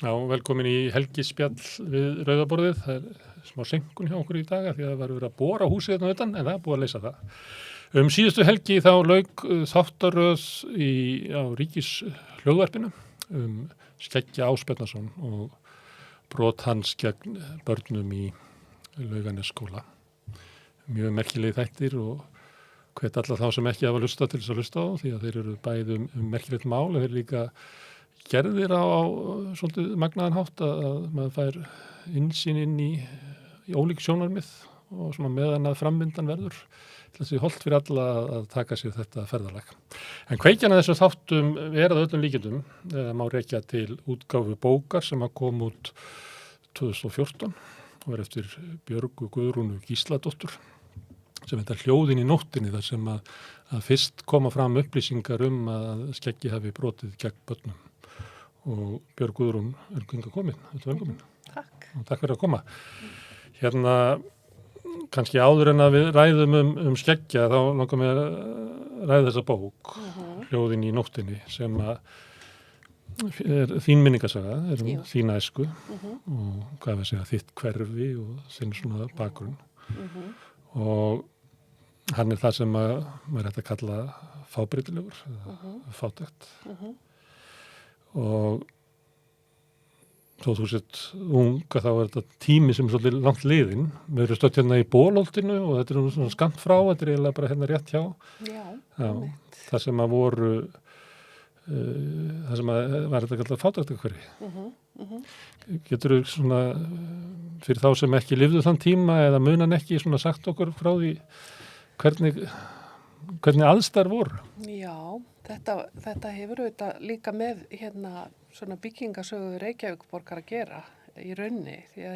Já, velkomin í helgispjall við Rauðaborðið. Það smá senkun hjá okkur í dag því að það var verið að bora húsið þarna utan, en það búið að leysa það. Síðustu helgi þá lauk þáttaröð á Ríkishljóðvarpinu Skeggja Ásbjarnarson og brot hans gegn börnum í Laugarnesskóla. Mjög merkilegi þættir og hvet alla þá sem ekki hafa hlustað til þess að hlusta á því að þeir eru bæði merkilegt mál en þeir líka gerðir á svolítið magnaðan hátt að maður fær innsýn inn í ólík sjónarmið og svona meðan að frammyndan verður til þess að holdt fyrir alla að taka sér þetta ferðalag. En kveikjan að þessu þáttum að öllum líkindum má rekja til útgáfu bókar sem að kom út 2014 og var eftir Björgu Guðrúnu Gísladóttur sem þetta Hljóðin í nóttinni þar sem að fyrst koma fram upplýsingar að Skeggi hafi brotið gegn börnum. Og Björg Guðrún er komin. Velkomin. Takk. Og takk fyrir að koma. Hérna, kannski áður en að við ræðum Skeggja, þá langar mig að ræða þessa bók, Hljóðin í nóttinni, sem er þín minningasaga, þín æsku, og hvað við segja, þitt hverfi og þinn svona bakgrunn. Og hann er það sem maður hægt að kalla fábreytilegur, fátækt. Og þó þú sett unga þá er þetta tími sem er svolítið langt liðinn. Við erum stödd hérna í Bolholtinu og þetta er svona skammt frá, þetta er eiginlega bara hérna rétt hjá. Já, það sem að voru, það sem að var þetta kallað fátæktarhverfi. Geturðu svona, fyrir þá sem ekki lifðu þann tíma eða munan ekki svona sagt okkur frá því hvernig aðstæður voru? Já, þetta hefur auðvitað líka með svona byggingasögu Reykjavíkurborgar að gera í raunni því að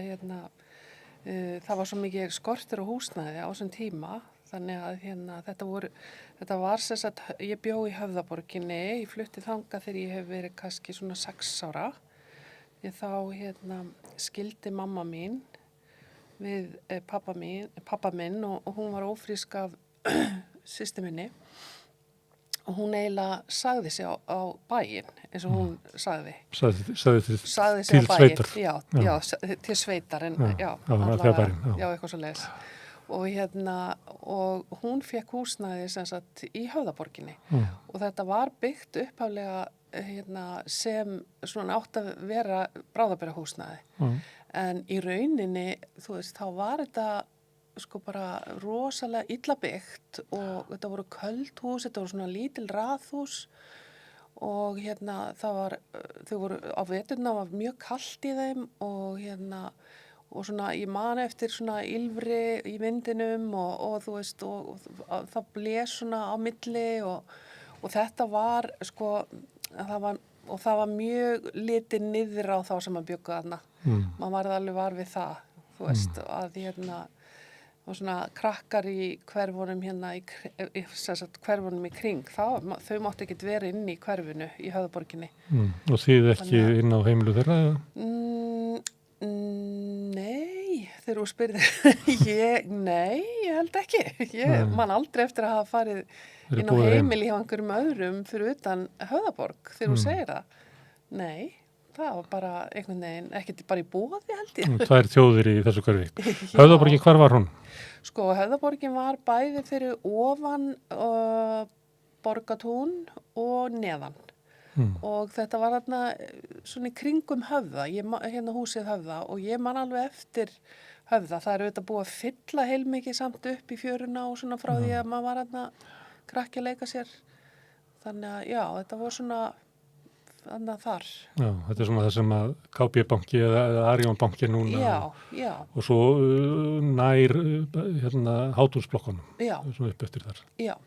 það var svo mikið skortur á húsnæði á þessum tíma þannig að þetta var sem sagt, ég bjó í Höfðaborginni, ég flutti þangað þegar ég hef verið kannski svona 6 ára því þá skildi mamma mín við pappa minn og hún var ófrísk af systur minni og hún eiginlega sagði sig á bæinn, eins og hún sagði. Sagði sig til sveitar. Já, til sveitar, en eitthvað svo leiðis. Og hún fékk húsnæði sem sagt í Höfðaborginni og þetta var byggt upphaflega sem svona átt að vera bráðabirgðahúsnæði. En í rauninni, þú veist, þá var þetta sko bara rosalega illa byggt og þetta voru köld hús, þetta voru svona lítil raðhús og þau voru á veturna var mjög kalt í þeim og svona ég man eftir svona ylfri í vindinum og þú veist og það blés svona á milli og þetta var sko það var mjög litið niður á þá sem að bjuggu þarna. Man varð alveg var við það, þú veist, að og svona krakkar í hverfunum hverfunum í kring, þau máttu ekkert vera inn í hverfinu í Höfðaborginni. Og þið ekki inn á heimilu þeirra? Nei, þegar þú spyrðir, nei, ég held ekki. Ég man aldrei eftir að hafa farið inn á heimili hjá einhverjum öðrum fyrir utan Höfðaborg, þegar þú segir það. Nei. Það var bara einhvern veginn, ekkert bara í boði held ég. Tvær þjóðir í þessu hverfi. Höfðaborgin, hvar var hún? Sko, Höfðaborgin var bæði fyrir ofan Borgatún og neðan. Og þetta var þarna svona í kringum Höfða, húsið Höfða og ég man alveg eftir Höfða. Það er auðvitað búið að fylla heilmikið samt upp í fjöruna og svona frá því að maður var þarna krakki að leika sér. Þannig að já, þetta var svona annað þar. Já, þetta er svona það sem að KB-banki eða Arion-banki núna já. Og svo nær Hátúnsblokkunum. Já. Svona upp eftir þar. Já.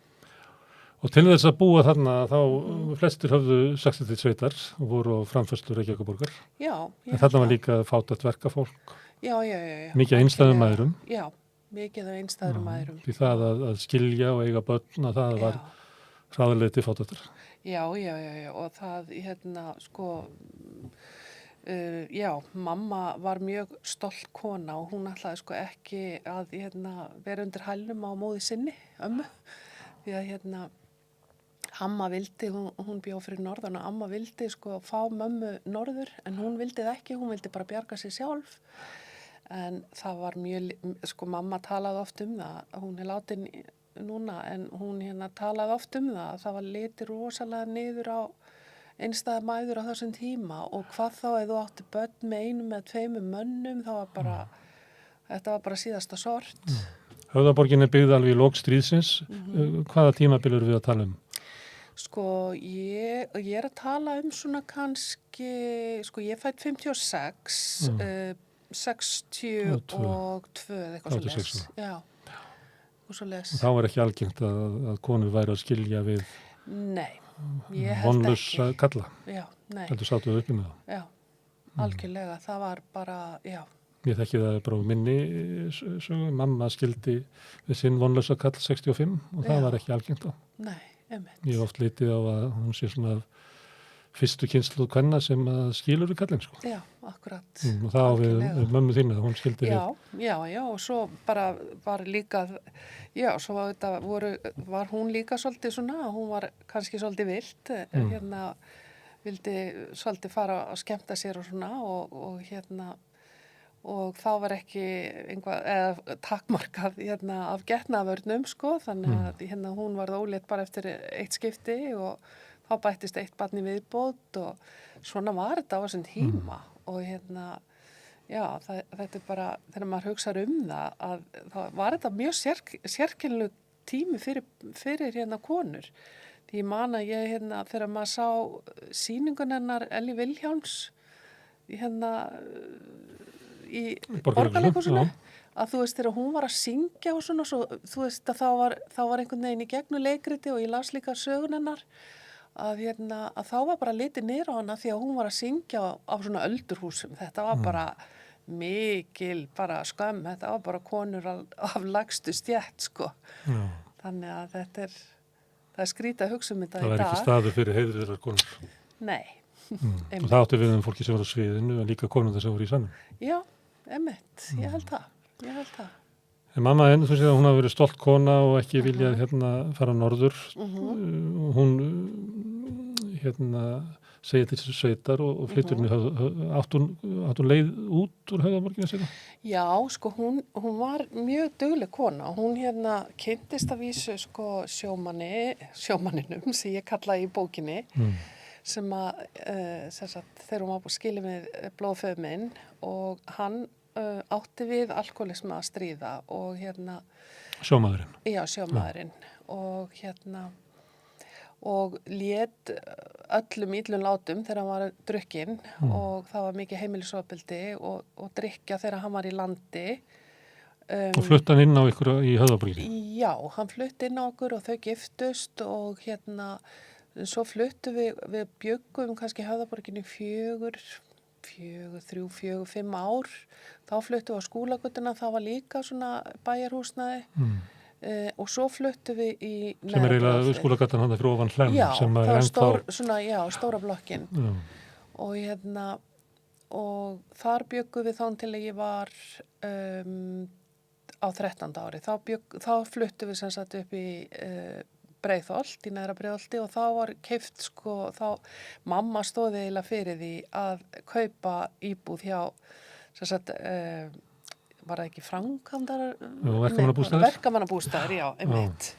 Og til þess að búa þarna þá flestir höfðu sagt til sveitar og voru á framfærslu Reykjavíkurborgar. Já. En þarna var líka fátækt verkafólk. Já. Mikið einstæðum mæðrum. Já, mikið af einstæðum mæðrum. Því það að skilja og eiga börn að það var hraðarlega til fátæktar. Já, og það, mamma var mjög stolt kona og hún ætlaði sko ekki að vera undir hælnum á móði sinni, ömmu, því að Amma vildi, hún bjó fyrir norðan og amma vildi sko fá mömmu norður en hún vildi það ekki, hún vildi bara bjarga sig sjálf. En það var sko mamma talaði oft það, hún látin núna en hún talaði oft það að það var litið rosalega niður á einstæða mæður á þessum tíma og hvað þá ef þú átti börn með 1 eða 2 mönnum þá var bara, þetta var bara síðasta sort. Höfðaborgin er byggð alveg í lok stríðsins. Hvaða tímabil erum við að tala um? Sko, ég er að tala svona kannski, sko ég fædd 56, 62 eitthvað svo les. Já, og svo les. Þá var ekki algengt að konur væri að skilja við Nei, ég held ekki. vonlausa kalla. Já, nei. Heldur sátuðu uppi með það. Já, algjörlega, það var bara, já. Ég þekki það bara úr minni sögu. Mamma skildi við sinn vonlausa kall 65 og það var ekki algengt á. Nei, einmitt. Ég hef oft litið á að hún sé svona fyrstu kynslóð kvenna sem skilur við kallinn, sko. Já, akkurat. Og það á við mömmu þínu, hún skildi við. Já, og svo bara var líka, já, svo var hún líka svolítið svona, hún var kannski svolítið vilt, vildi svolítið fara að skemmta sér og svona og þá var ekki takmarkað af getnaðarvörnum, sko, þannig að hún varð ólétt bara eftir eitt skipti og þá bættist eitt barn í viðbót og svona var þetta á þessum tíma og já, þetta er bara, þegar maður hugsar það, að þá var þetta mjög sérkennileg tími fyrir konur. Því ég man að ég þegar maður sá sýningun hennar Elli Vilhjálms í Borgarleikhúsinu, að þú veist þegar hún var að syngja og svona, svo, þú veist að þá var einhvern veginn í gegnum leikriti og ég las líka sögun hennar að þá var bara litið niður á hana því að hún var að syngja á svona öldurhúsum. Þetta var bara mikil bara skömm, þetta var bara konur af lægstu stétt, sko. Já. Þannig að það er skrítið að hugsa þetta í dag. Það var ekki staður fyrir heiðriðar konur. Nei. Og það átti við fólki sem var á sviðinu en líka konur sem voru í salnum. Já, einmitt, ég held það. En mamma þú veist að hún hafi verið stolt kona og ekki viljað fara norður. Hún segja til þessu sveitar og flyttur átt hún leið út úr Höfðaborginni að segja? Já, sko hún var mjög dugleg kona. Hún kynntist að vísu sko sjómanninum sem ég kallaði í bókinni sem að þegar hún var skilið með blóðföður minn og hann átti við alkoholisma að stríða og Sjómaðurinn? Já, sjómaðurinn og lét öllum illum látum þegar hann var drukkinn og það var mikið heimilisofbeldi og drykkja þegar hann var í landi. Og flutti hann inn á ykkur í Höfðaborginni? Já, hann flutti inn á okkur og þau giftust og svo fluttu við bjöggum kannski Höfðaborginni 3-5 ár. Þá fluttu við á Skúlagötuna, það var líka svona bæjarhúsnæði. Og svo fluttu við í sem er eiginlega Skúlagatan hann fyrir ofan Hlemm sem það var stóra blokkin og þar bjöggum við þann til að ég var á 13. ári þá fluttu við sem sagt upp í Breiðholt, í neðra Breiðholti og þá var keypt sko, þá mamma stóði eiginlega fyrir því að kaupa íbúð hjá sem sagt var það ekki verkamannabústaðir, já, einmitt.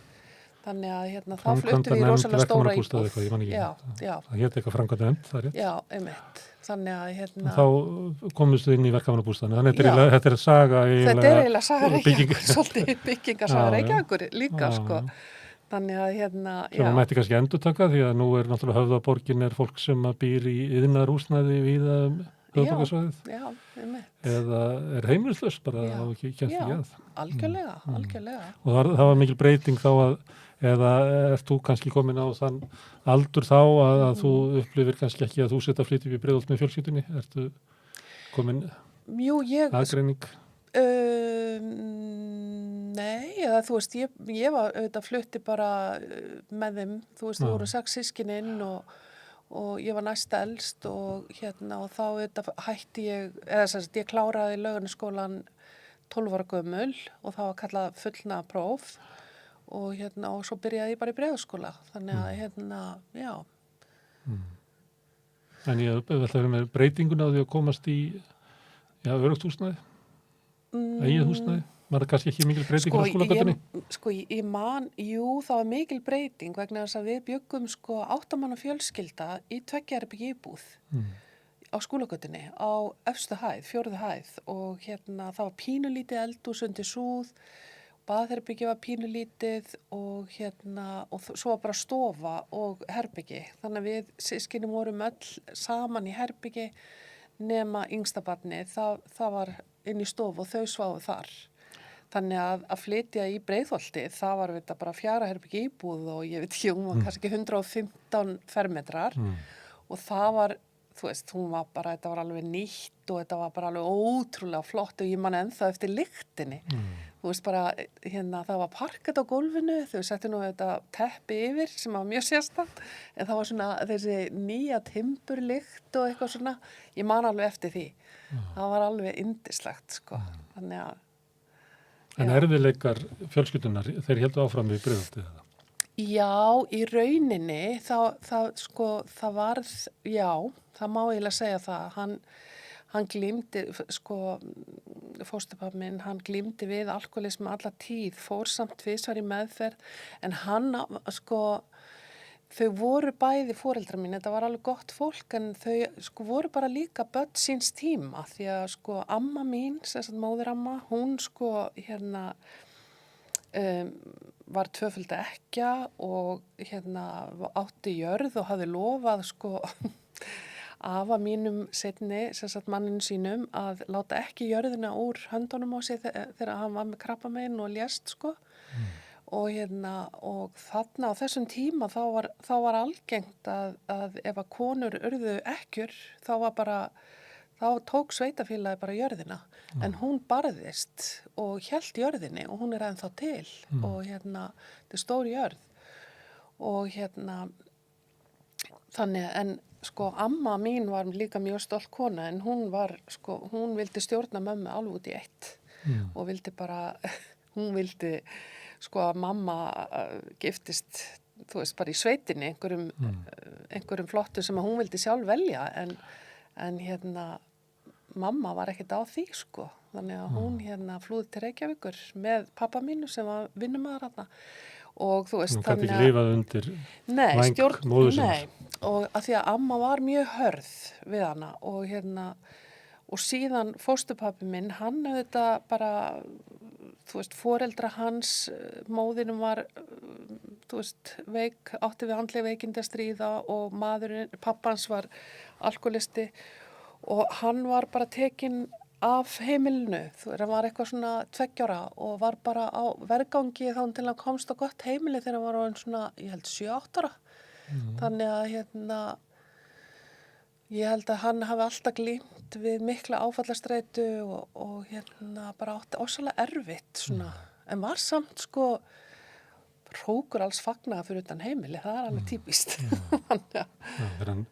Þannig að þá fluttum við rosalega stóra íbúð. Það hét eitthvað framkvæmdanefnd, það er rétt. Já, einmitt. Þannig að þá komumstu inn í verkamannabústaðinu. Þannig þetta er saga Þetta er eiginlega saga Reykjavíkur, svolítið byggingarsaga Reykjavíkur líka, sko. Þannig að sem maður mætti kannski endurtaka því að nú er náttúrulega Höfðaborgin er fólk sem býr í iðnaðarhúsnæði víða höfuðborgarsvæðið. Já, einmitt. Eða er heimilislaust bara og ekki kemst ekki að. Algjörlega. Og það var mikil breyting þá eða ert þú kannski komin á þann aldur þá að þú upplifir kannski ekki að þú setja að flytja upp í Breiðholt með fjölskyldunni? Ertu komin aðgreining? Nei, eða þú veist, ég var auðvitað flutti bara með þeim, þú veist, þú voru 6 systkinin og ég var næst elst og og þá auðvitað hætti ég kláraði Laugarnesskólann 12 ára gömul og það var kallað fullnaðarpróf og og svo byrjaði ég bara í breiðaskóla. Þannig að já. En ég ætla að vera með breytinguna á því að komast í örugt húsnæði, eigið húsnæði. Var það kannski ekki mikil breyting á skólagötunni? Ég man, jú, það var mikil breyting vegna þess að við bjöggum 8 manna fjölskylda í 2 herbergja íbúð á skólagötunni á efstu hæð, 4. hæð og það var pínulítið eldhús undir súð, baðherbergi var pínulítið og og svo var bara stofa og herbergi. Þannig að við systkini vorum öll saman í herbergi nema yngsta barni, það var inn í stofu og þau sváfu þar. Þannig að flytja í Breiðholti, það var þetta bara 4 herbergi íbúð og ég veit ekki, hún var kannski 115 fermetrar og það var, þú veist, þetta var alveg nýtt og þetta var bara alveg ótrúlega flott og ég man ennþá eftir lyktinni. Þú veist bara, það var parket á gólfinu, þau settu nú þetta teppi yfir sem var mjög sérstakt, en það var svona þessi nýja timburlykt og eitthvað svona, ég man alveg eftir því. Það var alveg yndislegt, þannig að En erfiðleikar fjölskyldunar, þeir héldu áfram í Breiðholti eða? Já, í rauninni, það varð, já, það má eiginlega segja það. Hann glímdi, fósturpabbi minn, hann glímdi við alkoholismu alla tíð, fór samt tvisvar í meðferð, en hann, þau voru bæði foreldrar mín, þetta var alveg gott fólk, en þau voru bara líka börn síns tíma, því að amma mín, móðuramma, hún var 2 ekkja og átti jörð og hafði lofað afa mínum seinni, manninu sínum, að láta ekki jörðina úr höndunum á sig þegar hann var með krabbamein og lést, og þarna á þessum tíma þá var algengt að ef að konur urðu ekkjur, þá tók sveitafélagi bara jörðina, en hún barðist og hélt jörðinni og hún er ennþá til og þetta er stór jörð og þannig, en amma mín var líka mjög stolt kona, en hún var, hún vildi stjórna mömmu alveg út í eitt og vildi bara, hún vildi að mamma giftist, þú veist, bara í sveitinni, einhverjum flottu sem að hún vildi sjálf velja, en mamma var ekkert á því, þannig að hún flúði til Reykjavíkur með pappa mínu sem var vinnumæður þarna. Og þú veist, hún gæti ekki lifað undir væng móður sinni. Nei, og að því að amma var mjög hörð við hana og síðan fósturpabbi minn, hann auðvitað bara, þú veist, foreldra hans, móðinum var, þú veist, veik, átti við andleg veikindi að stríða og maðurinn, pappans var alkoholisti og hann var bara tekinn af heimilinu, þú veist, hann var eitthvað svona 2 ára og var bara á vergangi þá til hann komst á gott heimili þegar hann var orðinn svona, ég held 7-8 ára. Þannig að ég held að hann hafi alltaf glímt við mikla áfallastreitu og bara átti ósalega erfitt svona, en var samt hrókur alls fagnaða fyrir utan heimili, það er alveg típist. Já, þegar hann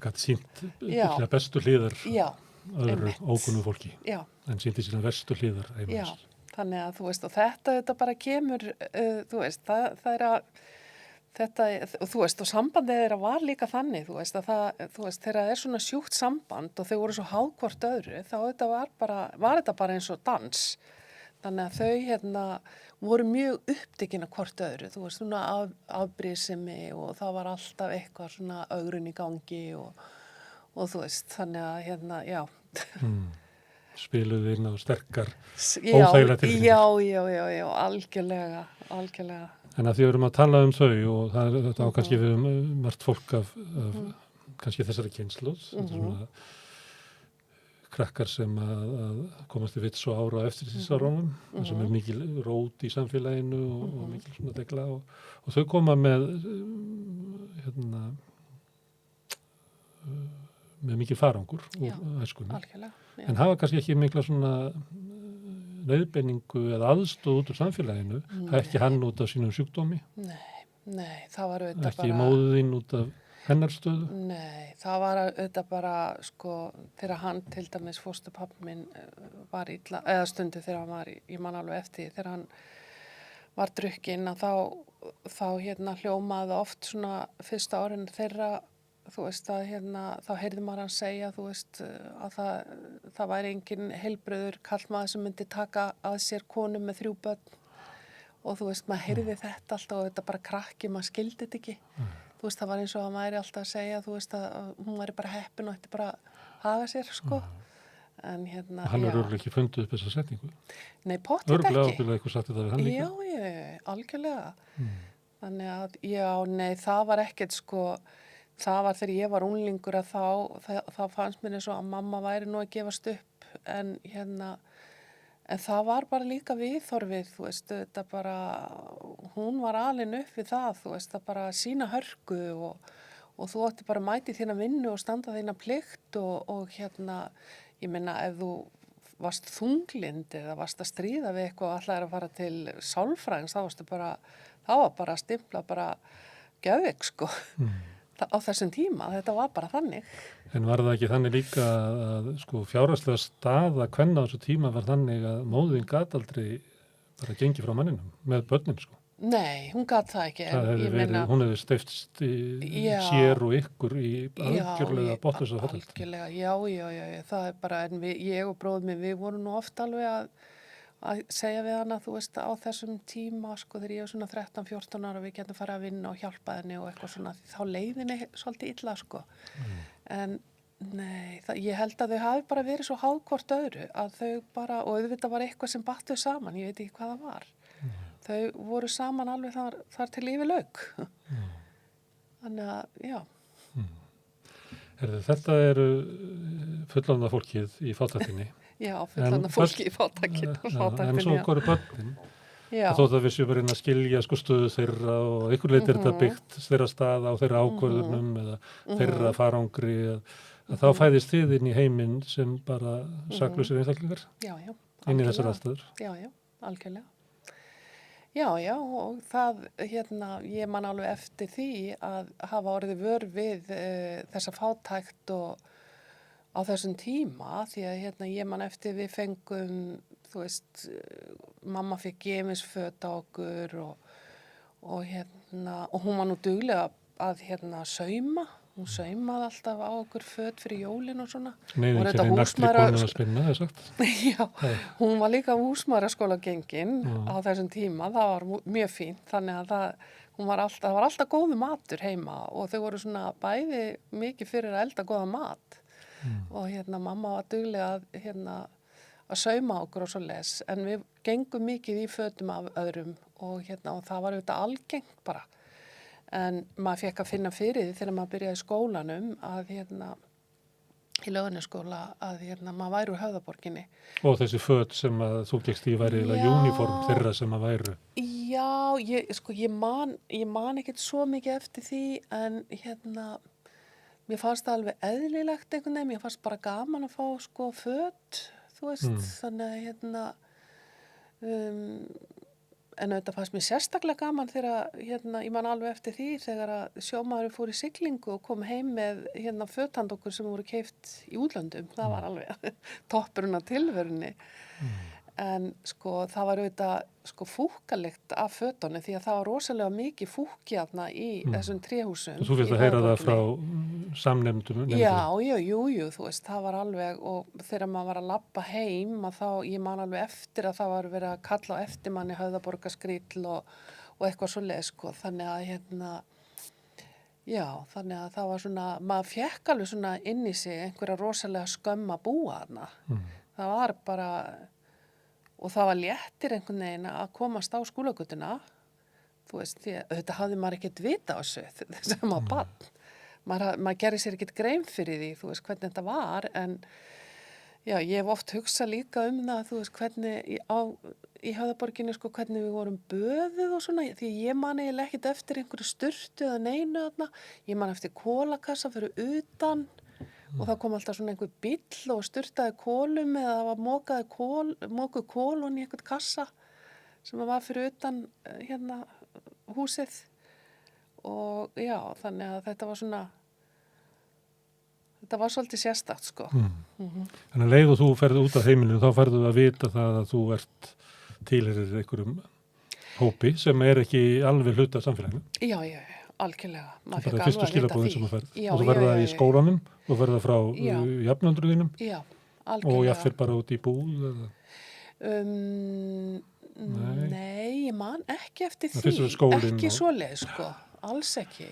gæti sýnt bestu hliðar öðru ókunnu fólki, en sýndi sína verstu hliðar heimils. Já, þannig að þú veist, og þetta bara kemur, þú veist, það er að þú veist, og sambandið þeirra var líka þannig, þú veist, þú veist, þegar það er svona sjúkt samband og þau voru svo háð hvort öðru, þá var þetta bara eins og dans. Þannig að þau voru mjög upptekin af hvort öðru, þú veist, svona afbrýðsemi og það var alltaf eitthvað svona ögrun í gangi og þú veist, þannig að já. Spiluðu inn á sterkar óþægilega tilfinningar. Já, algjörlega. En að því við erum að tala um þau og þetta á kannski við margt fólk af kannski þessari kynsluð, svona krakkar sem að komast í vits og ára eftir þessarunum, sem er mikil rót í samfélaginu og mikil svona degla og þau koma með með mikil farangur úr æskunni, en hafa kannski ekki mikla svona leiðbeiningu eða aðstóð út úr samfélaginu, ekki hann út af sínum sjúkdómi. Nei, það var auðvitað bara... Ekki móðin út af hennar stöðu? Nei, það var auðvitað bara, þegar hann til dæmis fósturpabbi minn var illa, eða stundu þegar hann var, ég man alveg eftir, þegar var drukkin að þá hljómaði oft svona fyrsta árin þeirra, þú veist að þá heyrði maður hann segja, þú veist að það væri engin heilbrigður karlmaður sem myndi taka að sér konu með 3 börn og þú veist maður heyrði þetta alltaf og þetta bara krakki, maður skildi þetta ekki. Þú veist það var eins og að maður alltaf að segja, þú veist að hún væri bara heppin og ætti bara að haga sér sko. En Hann er örugglega ekki fundið upp þessa setningu. Nei, pottet Örugglega ekki. ábyggilega eitthvað sagt þetta við hann líka. Já, algjörlega. Þannig að, já, nei, það var ekkert sko, það var þegar ég var unglingur að þá fannst mér eins og að mamma væri nú að gefast upp en en það var bara líka viðhorfið, þú veist, þetta bara, hún var alin upp við það, þú veist, það bara sína hörku og þú átti bara að mæti þína vinnu og standa þína plikt og ég meina ef þú varst þunglind eða varst að stríða við eitthvað og ætlaðir að fara til sálfræðings, þá var bara að stimpla bara geðveik sko á þessum tíma, þetta var bara þannig. En var það ekki þannig líka að sko fjárhagslega staða kvenna á þessu tíma var þannig að móðin gat aldrei bara gengið frá manninum með börnin sko? Nei, hún gat það ekki. Hún hefði steypst sér og ykkur í algjörlega botnlausa fátækt. Algjörlega, já, það er bara, en ég og bróðir minn, við vorum nú oft alveg að segja við hana, þú veist, á þessum tíma, sko, þegar ég var svona 13-14 ára, við getum farið að vinna og hjálpa henni og eitthvað svona, þá leiðinni svolítið illa, sko. En nei, ég held að þau hafi bara verið svo háð hvort öðru, að þau bara, og auðvitað var eitthvað sem batt þau saman, ég veit ekki hvað það var. Þau voru saman alveg þar til lífi lauk. Þannig að, já. Þetta eru fullorðna fólkið í fátæktinni. Já, fullorðna fólkið í fátæktinni. En svo eru börnin. Þó það við séum bara inn að skilja sko stöðu þeirra og einhver leiti er þetta byggt þeirra staða á þeirra ákvörðunum eða þeirra farangri að þá fæðist þið inn í heiminn sem bara saklausir einstaklingar. Já. Inn í þessar aðstæður. Já, algjörlega. Já, og það, ég man alveg eftir því að hafa orðið vör við þessa fátækt og á þessum tíma, því að ég man eftir við fengum, þú veist, mamma fikk gemisföt á okkur og hún var nú duglega að sauma. Hún saumaði alltaf á okkur föt fyrir jólin og svona. Nei, ekki nagli konuna að spinna, það er sagt. Já, hún var líka húsmæðraskóla gengin á þessum tíma. Það var mjög fínt, þannig að það var alltaf góðu matur heima og þau voru svona bæði mikið fyrir að elda góða mat. Og mamma var duglega að sauma okkur og svo les. En við gengum mikið í fötum af öðrum og það var auðvitað algengt bara. En maður fekk að finna fyrir því þegar maður byrjaði í skólanum að í Laugarnesskóla að maður væri úr Höfðaborginni. Og þessi föt sem að þú gekkst í væri uniform þeirra sem að væru? Já, ég man ekkert svo mikið eftir því en mér fannst það alveg eðlilegt einhvern veginn, mér fannst bara gaman að fá sko föt, þú veist, þannig að en auðvitað fannst mér sérstaklega gaman þegar, ég man alveg eftir því þegar að sjómaðurinn fór í siglingu og kom heim með fötand okkur sem voru keypt í útlöndum. Það var alveg toppurinn á tilverunni. En sko það var auðvitað fúkalikt af fötunni því að það var rosalega mikið fúki í þessum tréhúsum. Þú finnst að heyra það frá samnefndum? Já, þú veist, það var alveg og þegar maður var að labba heim að ég man alveg eftir að það var verið að kalla á eftir manni Höfðaborgarskrýll og eitthvað svoleiðis sko. Þannig að þannig að það var svona, maður fékk alveg svona inn í sig einhverja rosalega skömm að búa þarna. Það var bara og það var léttir einhvern veginn að komast á skólagötuna, þú veist, því að þetta hafði maður ekkert vita á þessu sem að barn. Maður gerði sér ekkert grein fyrir því, þú veist, hvernig þetta var, en já, ég hef oft hugsað líka það, þú veist, hvernig í Höfðaborginni, sko, hvernig við vorum böðuð og svona, því ég man eiginlega ekkert eftir einhverju sturtu eða neinu þarna, ég man eftir kólakassa fyrir utan, og það kom alltaf svona einhver bíll og sturtaði kólum eða það var mókuð kólun í einhvern kassa sem var fyrir utan húsið og já, þannig að þetta var svolítið sérstakt sko. Þannig að leið og þú ferði út af heimilinu þá ferðu að vita það að þú ert tilheyrir einhverjum hópi sem ekki alveg hluta af samfélaginu. Já, algjörlega. Það er bara fyrstu skilabóðin sem þú ferð. Já, Og þú verður það í skólanum, þú verður það frá Já. jafnöldrum þínum Já, og algjörlega. jafnvel bara út í búð. Eða. Nei, ég man ekki eftir Það því. fyrst var skólinn Ekki og- svoleið, sko. Alls ekki.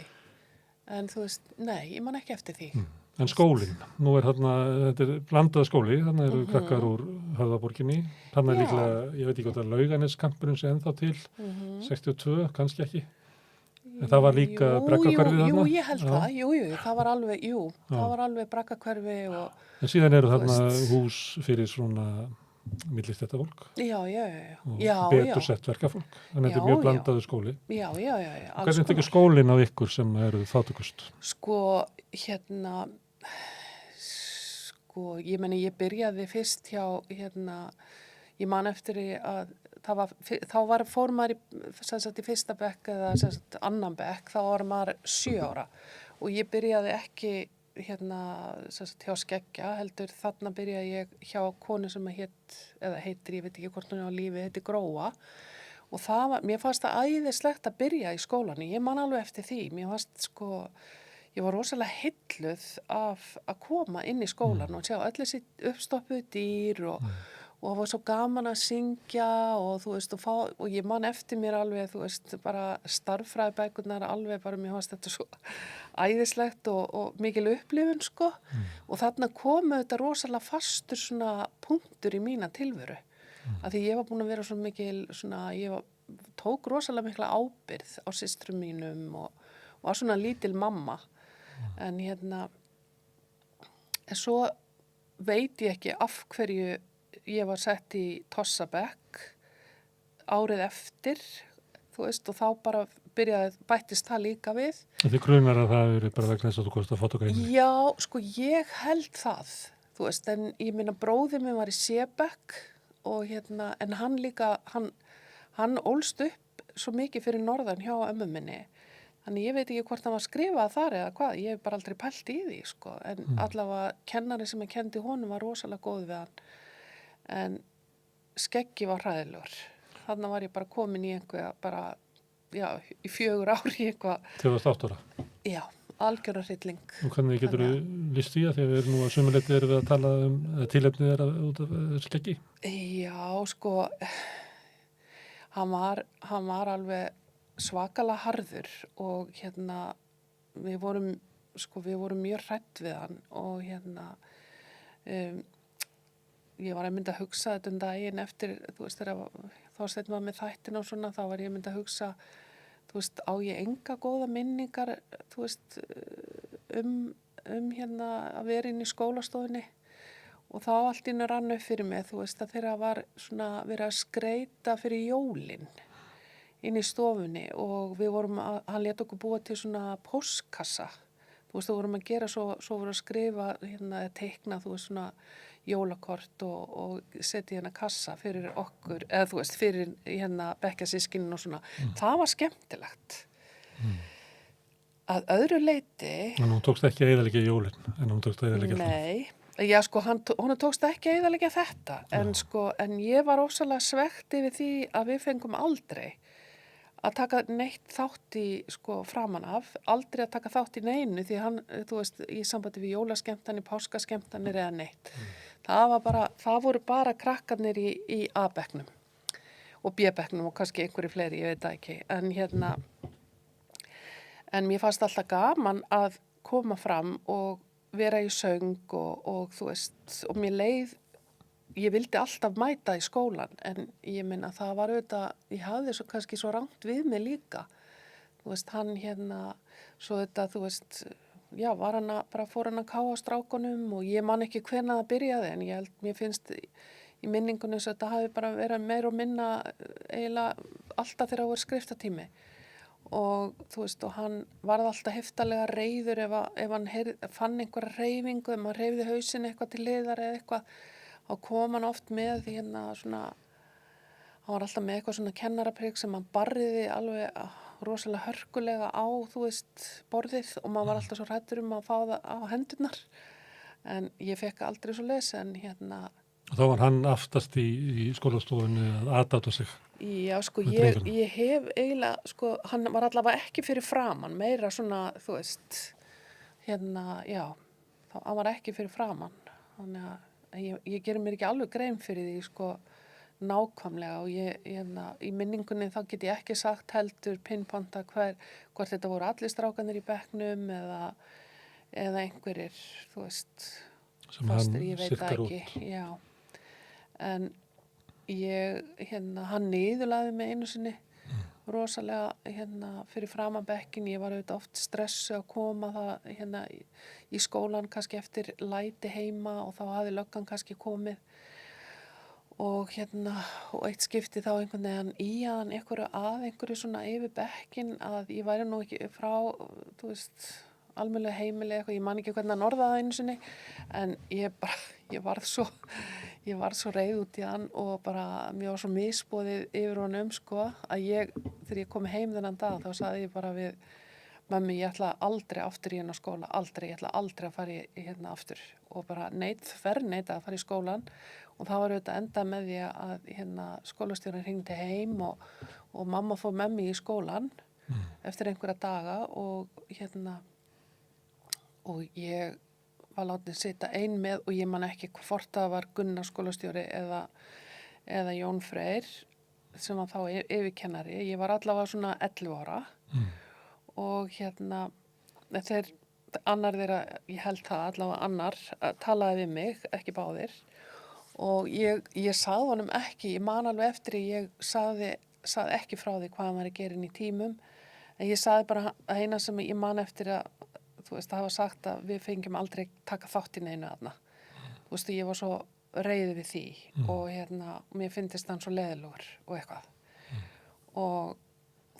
En þú veist, nei, ég man ekki eftir því. En skólinn, nú þetta er blandað skóli, þannig eru krakkar úr Höfðaborginni. Þannig Já. líklega, ég veit ekki hvort að Laugarneskampurinn sé ennþá til, 62, kannski ekki. En það var líka Braggahverfið þarna. Jú, ég held Já. það. Jú, það var alveg, það var alveg Braggahverfi og En síðan eru þarna veist. hús fyrir svona millistættafólk já. og Já, betur sett verkafólk. Þannig þetta er Já, mjög já. blandaður skóli. Já, alls Hvernig konar. tekur skólinn á ykkur sem eru fátækust? Ég meni, ég byrjaði fyrst hjá, ég man eftir því að fór maður í fyrsta bekk eða annan bekk, þá var maður 7 ára og ég byrjaði ekki hjá Skeggja, heldur þarna byrjaði ég hjá konu sem heitir, ég veit ekki hvort hún er á lífi, heitir Gróa og mér fannst það æðislegt að byrja í skólanum, ég man alveg eftir því, mér fannst ég var rosalega heilluð af að koma inn í skólan og sjá öll þessi uppstoppuð dýr og það var svo gaman að syngja og þú veist, og ég man eftir mér alveg, þú veist, bara starffræðibækurnar alveg bara, mér fannst þetta svo æðislegt og mikil upplifun, sko, og þarna kom þetta rosalega fastur svona punktur í mína tilveru, af því ég var búin að vera svo mikil, tók rosalega mikla ábyrgð á systrum mínum og var svona lítil mamma, en en svo veit ég ekki af hverju ég var sett í Tossabekk árið eftir, þú veist, og þá bara bættist það líka við. Þið grunar að það hefur verið bara vegna þess að þú komst að fátækaheiminum? Já, ég held það, þú veist, en ég minna bróðir minn var í Sebekk og en hann líka, hann ólst upp svo mikið fyrir norðan hjá ömmu minni. Þannig ég veit ekki hvort hann var skrifað þar eða hvað, ég hef bara aldrei pælt í því, sko, en allavega kennari sem ég kendi honum var rosalega góð við hann. En Skeggi var hræðilegur. Þannig var ég bara komin í í 4 ár í eitthvað. Þegar þú varst 8 ára? Já, algjörða hrylling. Og hvernig getur þú lýst því að þegar við erum nú að sumuleyti erum við að tala tilefnið út af Skeggi? Já, hann var alveg svakalega harður og við vorum mjög hrædd við hann og ég var að mynda að hugsa þetta daginn eftir, þú veist, þegar Þorsteinn var með þættina og svona, þá var ég að mynda að hugsa, þú veist, á ég enga góða minningar, þú veist, að vera inn í skólastofunni og þá allt í einu rann upp fyrir mig, þú veist, að þeirra var svona verið að skreita fyrir jólin inn í stofunni og hann lét okkur búa til svona póstkassa, þú veist, þú vorum að gera svo voru að skrifa, teikna, þú veist, svona jólakort og setja kassa fyrir okkur, eða þú veist, fyrir bekkjarsystkinin og svona. Það var skemmtilegt. Að öðru leyti... En hún tókst ekki að eyðileggja jólin, en hún tókst að eyðileggja það. Nei, já, hún tókst ekki að eyðileggja þetta, en ég var ósalega svekkt yfir því að við fengum aldrei að taka neitt þátt í framan af, aldrei að taka þátt í neinu því hann, þú veist, í sambandi við jólaskemmtanir, páskaskemmtanir eða neitt. Það voru bara krakkarnir í A-bekknum og B-bekknum og kannski einhverju fleiri, ég veit það ekki. En mér fannst alltaf gaman að koma fram og vera í söng og þú veist, og mér leið, ég vildi alltaf mæta í skólan, en ég minna það var auðvitað, ég hafði kannski svo rangt við mig líka. Þú veist, hann svo þetta, þú veist, já, fór hann að káa strákunum og ég man ekki hvenær það byrjaði, en mér finnst í minningunum að þetta hafi bara verið meir og minna eiginlega alltaf þegar það var skriftatími. Og þú veist, og hann varð alltaf heftalega reiður ef hann fann einhverja hreyfingu, ef maður hreyfði hausinn eitthvað til hliðar eða eitthvað, þá kom hann oft með svona, hann var alltaf með eitthvað svona kennaraprygg sem hann barriði alveg rosalega hörkulega á, þú veist, borðið og maður var alltaf svo hræddur að fá það á hendurnar. En ég fekk aldrei svo lesa, en Og þá var hann aftast í skólastofunni að aðdáta sig. Já, sko, með ég drengjunum? hef eiginlega, sko, hann var allavega ekki fyrir framan, meira svona, þú veist, já, hann var ekki fyrir framan. Þannig að ég gerir mér ekki alveg grein fyrir því, sko, nákvæmlega og í minningunni þá get ég ekki sagt heldur pinpointa hvort þetta voru allir strákanir í bekknum eða einhverjir, þú veist, Sem hann fastir, ég veit það sigtar ekki, út. já. En hann niðurlagði mig einu sinni rosalega fyrir framan bekkin. Ég var auðvitað oft stressu að koma það í skólan kannski eftir læti heima og þá hafði löggan kannski komið og og eitt skipti þá einhvern veginn í að hann einhverju svona yfir bekkin að ég væri nú ekki frá, þú veist, almennilega heimili eitthvað, ég man ekki hvernig hann orðaði það einu sinni, en ég varð svo reið út í hann og bara, mér var svo misboðið yfir honum, sko, að þegar ég kom heim þennan dag, þá sagði ég bara við mömmu, ég ætla aldrei aftur í hennar skóla, aldrei, ég ætla aldrei að fara í aftur og bara neita að fara í skólan og það var auðvitað endað með því að skólastjórinn hringdi heim og mamma fór með mig í skólan eftir einhverja daga og og ég var látin sitja ein með og ég man ekki hvort það var Gunnar skólastjóri eða Jón Freyr sem var þá yfirkennari. Ég var allavega svona 11 ára og þeir annar þeirra, ég held það allavega annar, talaði við mig, ekki báðir og ég sagði honum ekki, ég man alveg eftir ég sagði ekki frá því hvað hann var að gera inn í tímum en ég sagði bara að eina sem ég man eftir að þú veist, það var sagt að við fengjum aldrei taka þátt í neinu þarna. Þú veist, ég var svo reið við því og mér finnst hann svo leiðilegur og eitthvað. Og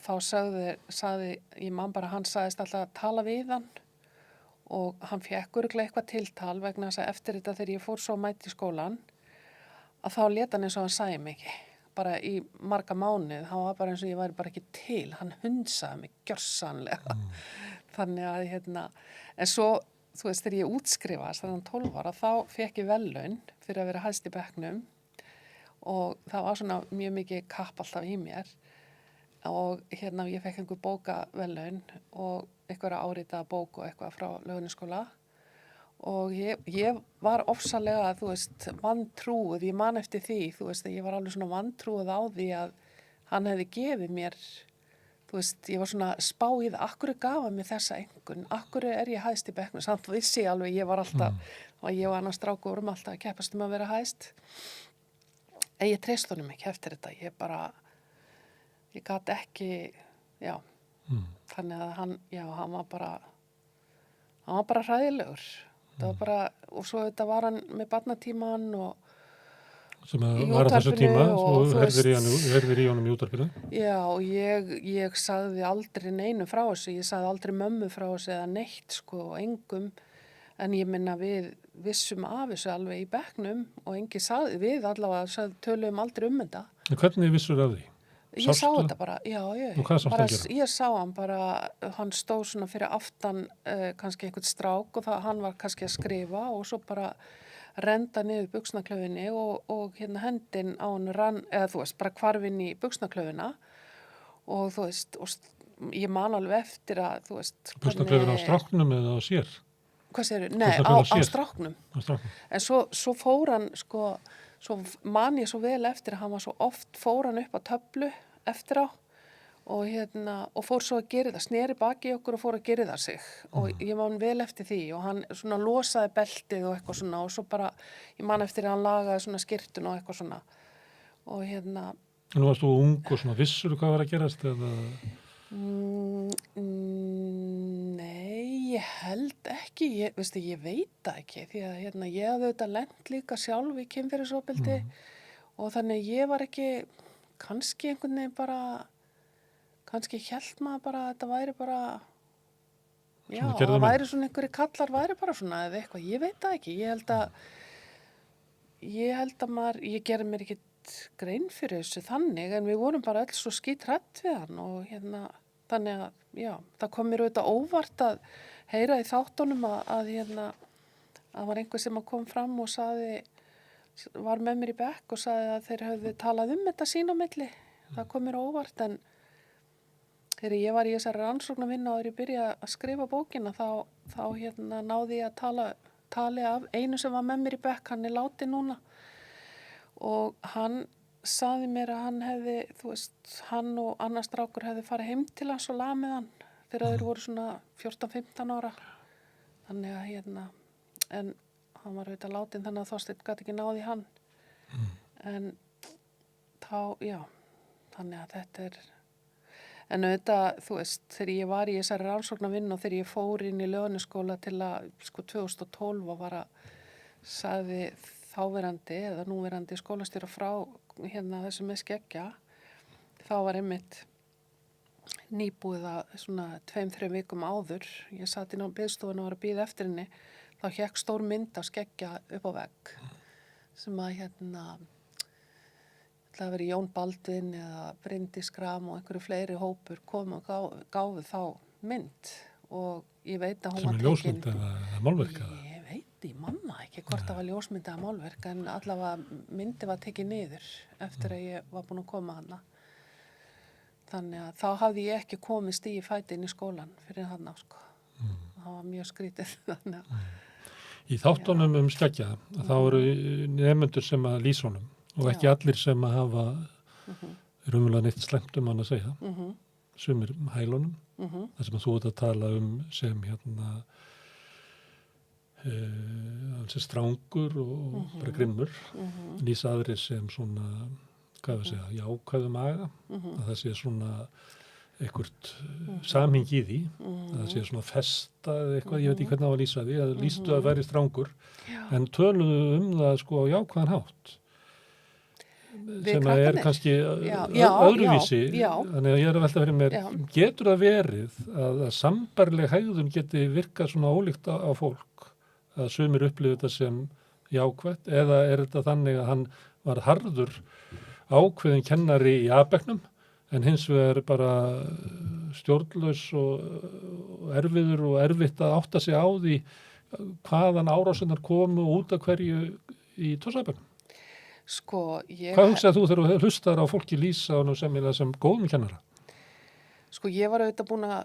þá sagði, ég man bara, hann sagðist alltaf að tala við hann og hann fékk örugglega eitthvað tiltal vegna þess að eftir þetta þegar ég fór svo mætt í skólan að þá lét hann eins og hann sæði mig ekki. Bara í marga mánuð, hann var bara eins og ég væri bara ekki til, hann hundsaði mig gjörsamlega. Þannig að en svo, þú veist, þegar ég útskrifaðist þannig 12 ára, þá fékk ég verðlaun fyrir að vera hæst í bekknum og það var svona mjög mikið kapp alltaf í mér og ég fekk einhver bókaverðlaun og einhverja áritaða bók og eitthvað frá Laugarnesskóla og ég var ofsalega, þú veist, vantrúuð, ég man eftir því, þú veist, ég var alveg svona vantrúuð á því að hann hefði gefið mér. Þú veist, ég var svona spá í það, akkur gaf hann mér þessa einkunn, akkur ég hæst í bekknum, samt vissi ég alveg, ég var alltaf, og ég og annar strákur vorum alltaf að keppast að vera hæst. En ég treysti honum ekki eftir þetta, ég gat ekki, já, þannig að hann var bara hræðilegur. Það var bara, og svo þetta var hann með barnatíman og sem var á þessu tíma og herðir í honum í útvarpinu. Já, og ég sagði aldrei neinu frá þessu, ég sagði aldrei mömmu frá þessu eða neitt, sko, og engum, en ég minna við vissum af þessu alveg í bekknum og engi sagði, við allavega töluðum aldrei þetta. En hvernig vissur af því? Ég sá þetta bara, já. Og hvað sástu að gera? Ég sá hann bara, hann stóð svona fyrir aftan kannski einhvern strák og hann var kannski að skrifa og svo bara renda niður buxnaklaufinni og hendin á hann rann, eða þú veist, bara hvarfinn í buxnaklaufina og þú veist, og ég man alveg eftir að, þú veist... Buxnaklaufin á stráknum eða á sér? Hvað segirðu? Nei, á stráknum. En svo fór hann, sko, svo man ég svo vel eftir að hann var svo oft fór hann upp á töflu eftir á og fór svo að gera það, sneri baki í okkur og fór að gera það sig og ég man vel eftir því og hann svona losaði beltið og eitthvað svona og svo bara, ég man eftir að hann lagaði svona skyrtun og eitthvað svona og En varst þú ung og svona vissur hvað var að gerast eða? Nei, ég held ekki, ég veit það ekki því að ég hafði auðvitað lent líka sjálf í kynferðisofbeldi og þannig ég var ekki, kannski einhvern veginn bara kannski hélt maður bara að þetta væri bara það væri svona einhverju kallar væri bara svona eða eitthvað, ég veit það ekki ég held að maður, ég gerði mér ekkit grein fyrir þessu þannig en við vorum bara öll svo skítrætt við hann og þannig að, það kom mér auðvitað óvart að heyra í þáttunum að var einhver sem kom fram og var með mér í bekk og sagði að þeir höfðu talað þetta sín á milli það kom mér á óvart, en þegar ég var í þessari rannsóknarvinnu og þegar ég byrjaði að skrifa bókina, þá náði ég að tali af einu sem var með mér í bekk, hann látinn núna, og hann sagði mér að hann hefði, hann og annar strákur hefði farið heim til hans og lamið hann þegar þeir voru svona 14-15 ára. Þannig að en hann var auðvitað látinn, þannig að Þorsteinn gat ekki náði hann. En þannig að þetta en auðvitað, þegar ég var í þessari rannsóknarvinnu og þegar ég fór inn í Lögregluskóla til að 2012 og sagði þáverandi eða núverandi skólastjóra frá þessu með skeggja, þá var einmitt nýbúið að svona 2-3 vikum áður, ég sat inn á biðstofuna og var að bíða eftir henni, þá hékk stór mynd á skeggja upp á vegg sem að það verið Jón Baldvin eða Bryndís Gram og einhverju fleiri hópur kom og gáfu þá mynd, og ég veit að hún sem var ljósmynd eða málverk? Ég veit, ég manna ekki hvort það var ljósmynd eða málverk, en allavega myndi var tekið niður eftir að ég var búin að koma hana. Þannig að þá hafði ég ekki komist í fæti inn í skólan fyrir hana, sko. Það var mjög skrítið. Í þáttunum skeggja, þá eru nemendur sem að lýsa honum og ekki allir sem að hafa raunverulega neitt slæmt hann að segja. Sumir hælunum, það sem að þú ert að tala sem hans strangur og bara grimmur, lýsa aðrir sem svona, hvað við segja, jákvæðu maga, að það sé svona eitthvað samheng í því, að það sé svona festa eða eitthvað, ég veit ekki hvernig á að lýsa því, að lýstu að væri strangur, en töluðu það sko á jákvæðan hátt, sem að kannski öðruvísi, þannig að ég að velta fyrir mér, getur það verið að sambærileg hegðun geti virkað svona ólíkt á fólk, að sumir upplifa þetta sem jákvætt, eða þetta þannig að hann var harður ákveðin kennari í A-bekknum, en hins vegar bara stjórnlaus og erfiður og erfitt að átta sig á því hvaðan árásinnar komu út af hverju í Torsabeknum. Sko, Hvað hugsaði þú þegar þú hlustar á fólki lýsa honum sem góðum kennara? Sko, ég var auðvitað búin að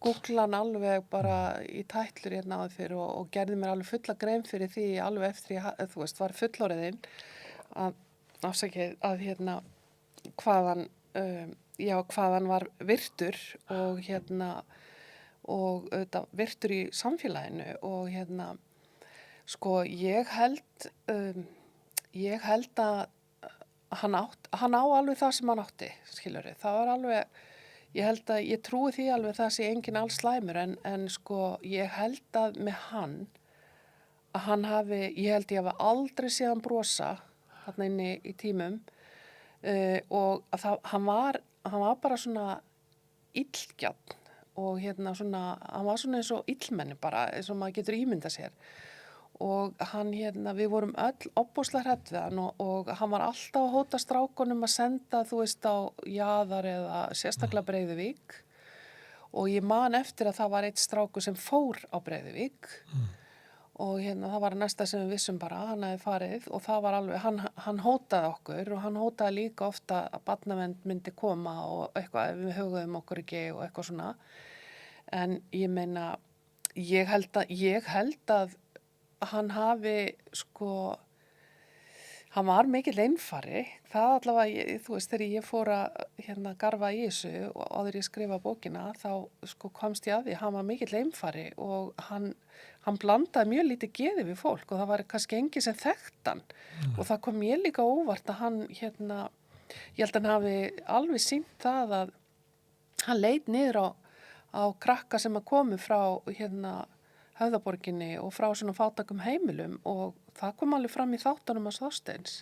googla hann alveg bara í tætlur áður fyrir og gerði mér alveg fulla grein fyrir því alveg eftir ég, var fullorðin að hvaðan var virtur og og auðvitað virtur í samfélaginu og sko, ég held að hann á alveg það sem hann átti, skilurðu. Það var alveg, ég trúi því alveg það sé enginn alls slæmur, en sko, ég held að með hann hafi, ég hafi aldrei séð hann brosa þarna inni í tímum, og að hann var bara svona illgjarn og svona, hann var svona eins og illmenni bara, eins og maður getur ímyndað sér. Og hann við vorum öll opbúslega hrædd við hann og hann var alltaf að hóta strákunum að senda, á Jaðar eða sérstaklega Breiðuvík, og ég man eftir að það var eitt strákur sem fór á Breiðuvík og það var næsta sem við vissum bara, hann hefði farið, og það var alveg, hann hótaði okkur og hann hótaði líka ofta að barnavernd myndi koma og eitthvað ef við huguðum okkur ekki og eitthvað svona, en ég meina, ég held að hann hafi, sko, hann var mikill einfari, það allavega, þegar ég fór að garfa í þessu og áður ég skrifa bókina, þá sko komst ég að því, hann var mikill einfari og hann blandaði mjög lítið geði við fólk og það var kannski enginn sem þekkt hann og það kom mér líka óvart að hann, ég held að hann hafi alveg sýnt það að hann leit niður á krakka sem að komu frá, Höfðaborginni og frá svona fátækum heimilum og það kom alveg fram í þáttunum að Þorsteins.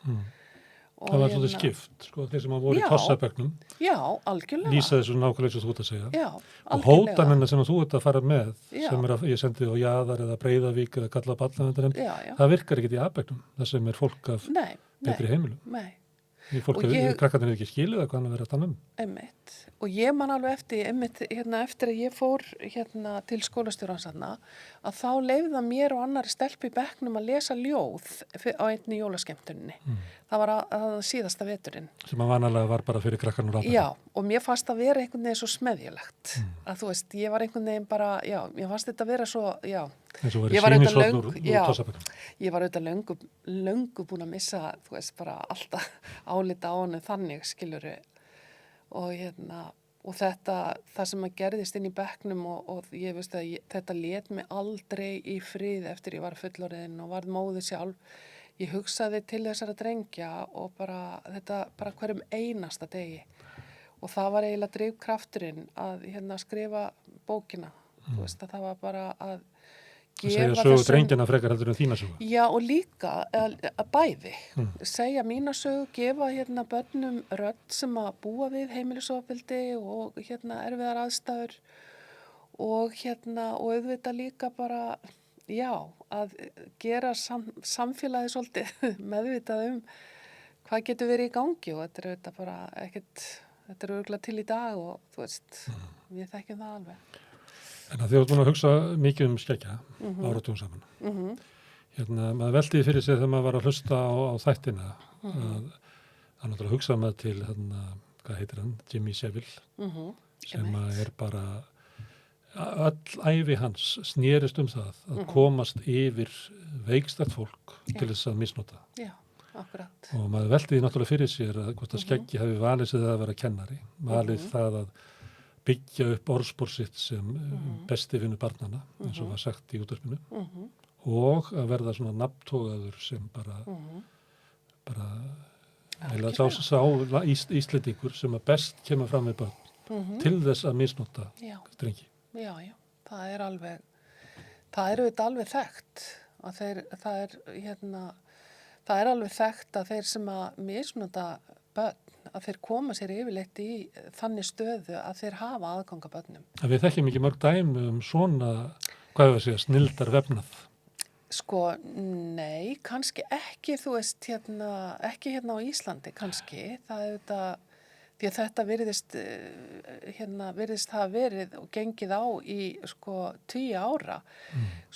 Það var svolítið skipt, sko, þeir sem voru í Torsabeknum. Já, algjörlega. Lýsa þessu nákvæmlega eins og þú ert að segja. Já, algjörlega. Og hótanina sem þú ert að fara með, sem ég sendi á Jaðar eða Breiðavík eða kalla barnaverndinefnd, það virkar ekkert í A-bekknum, það sem fólk af betri heimilum. Nei. Í fólk, krakkarnir hefur ekki skilið að hvað hann að vera að tala um. Einmitt. Og ég man alveg eftir að ég fór til skólastjórans að þá leyfði mér og annari stelpu í bekknum að lesa ljóð á einni jólaskemmtuninni. Það var að síðasta veturinn. Sem að vanalega var bara fyrir krakkarnir ráðbæri. Já, og mér fannst að vera einhvern veginn svo smeðjulegt. Að þú veist, ég var einhvern veginn bara, já, mér fannst þetta að vera svo, já. Eins og verið sýnishorn úr Tossabekk. Ég var auðvitað löngu búin að missa, þú veist, bara alltaf álita á honum þannig, skilurðu. Og það sem að gerðist inn í bekknum og ég veist að þetta lét mig aldrei í frið eftir ég var fullorðin og varð móðir sjálf. Ég hugsaði til þessara drengja og bara hverjum einasta degi. Og það var eiginlega drifkrafturinn að skrifa bókina. Þú veist að það var bara að segja sögu drengjana frekar heldur en þína sögu. Já, og líka að bæði. Segja mína sögu, gefa börnum rödd sem að búa við heimilisofbeldi og erfiðar aðstæður og auðvitað líka bara, já, að gera samfélagið svolítið meðvitað hvað getur verið í gangi og þetta er auðvitað bara ekkert, þetta er örugglega til í dag og þú veist, við þekkjum það alveg. En að þið áttu búin að hugsa mikið skeggja áratugum saman. Maður velti fyrir sig þegar maður var að hlusta á þættina að náttúrulega hugsa maður til hvað heitir hann, Jimmy Savile sem er bara öll ævi hans snerist það að komast yfir veikstætt fólk til þess að misnota. Já, akkurat. Og maður velti því náttúrulega fyrir sér að hvort að skeggi hafi valið sig það að vera kennari, valið það að byggja upp orðspor sitt sem besti vinur barnanna, eins og var sagt í útvarpinu, og að verða svona nafntogaður sem bara sá Íslendingur sem að best kemur fram við börn til þess að misnota drengi. Já, það er auðvitað alveg þekkt að það er alveg þekkt að þeir sem að misnota börn að þeir koma sér yfirleitt í þannig stöðu að þeir hafa aðgang að börnum. Við þekkjum ekki mörg dæmi svona, hvað við segja, snilldar vefnað? Sko, nei, kannski ekki, þú veist, ekki á Íslandi kannski. Það er þetta, því að þetta virðist hafa verið og gengið á í, 10 ára.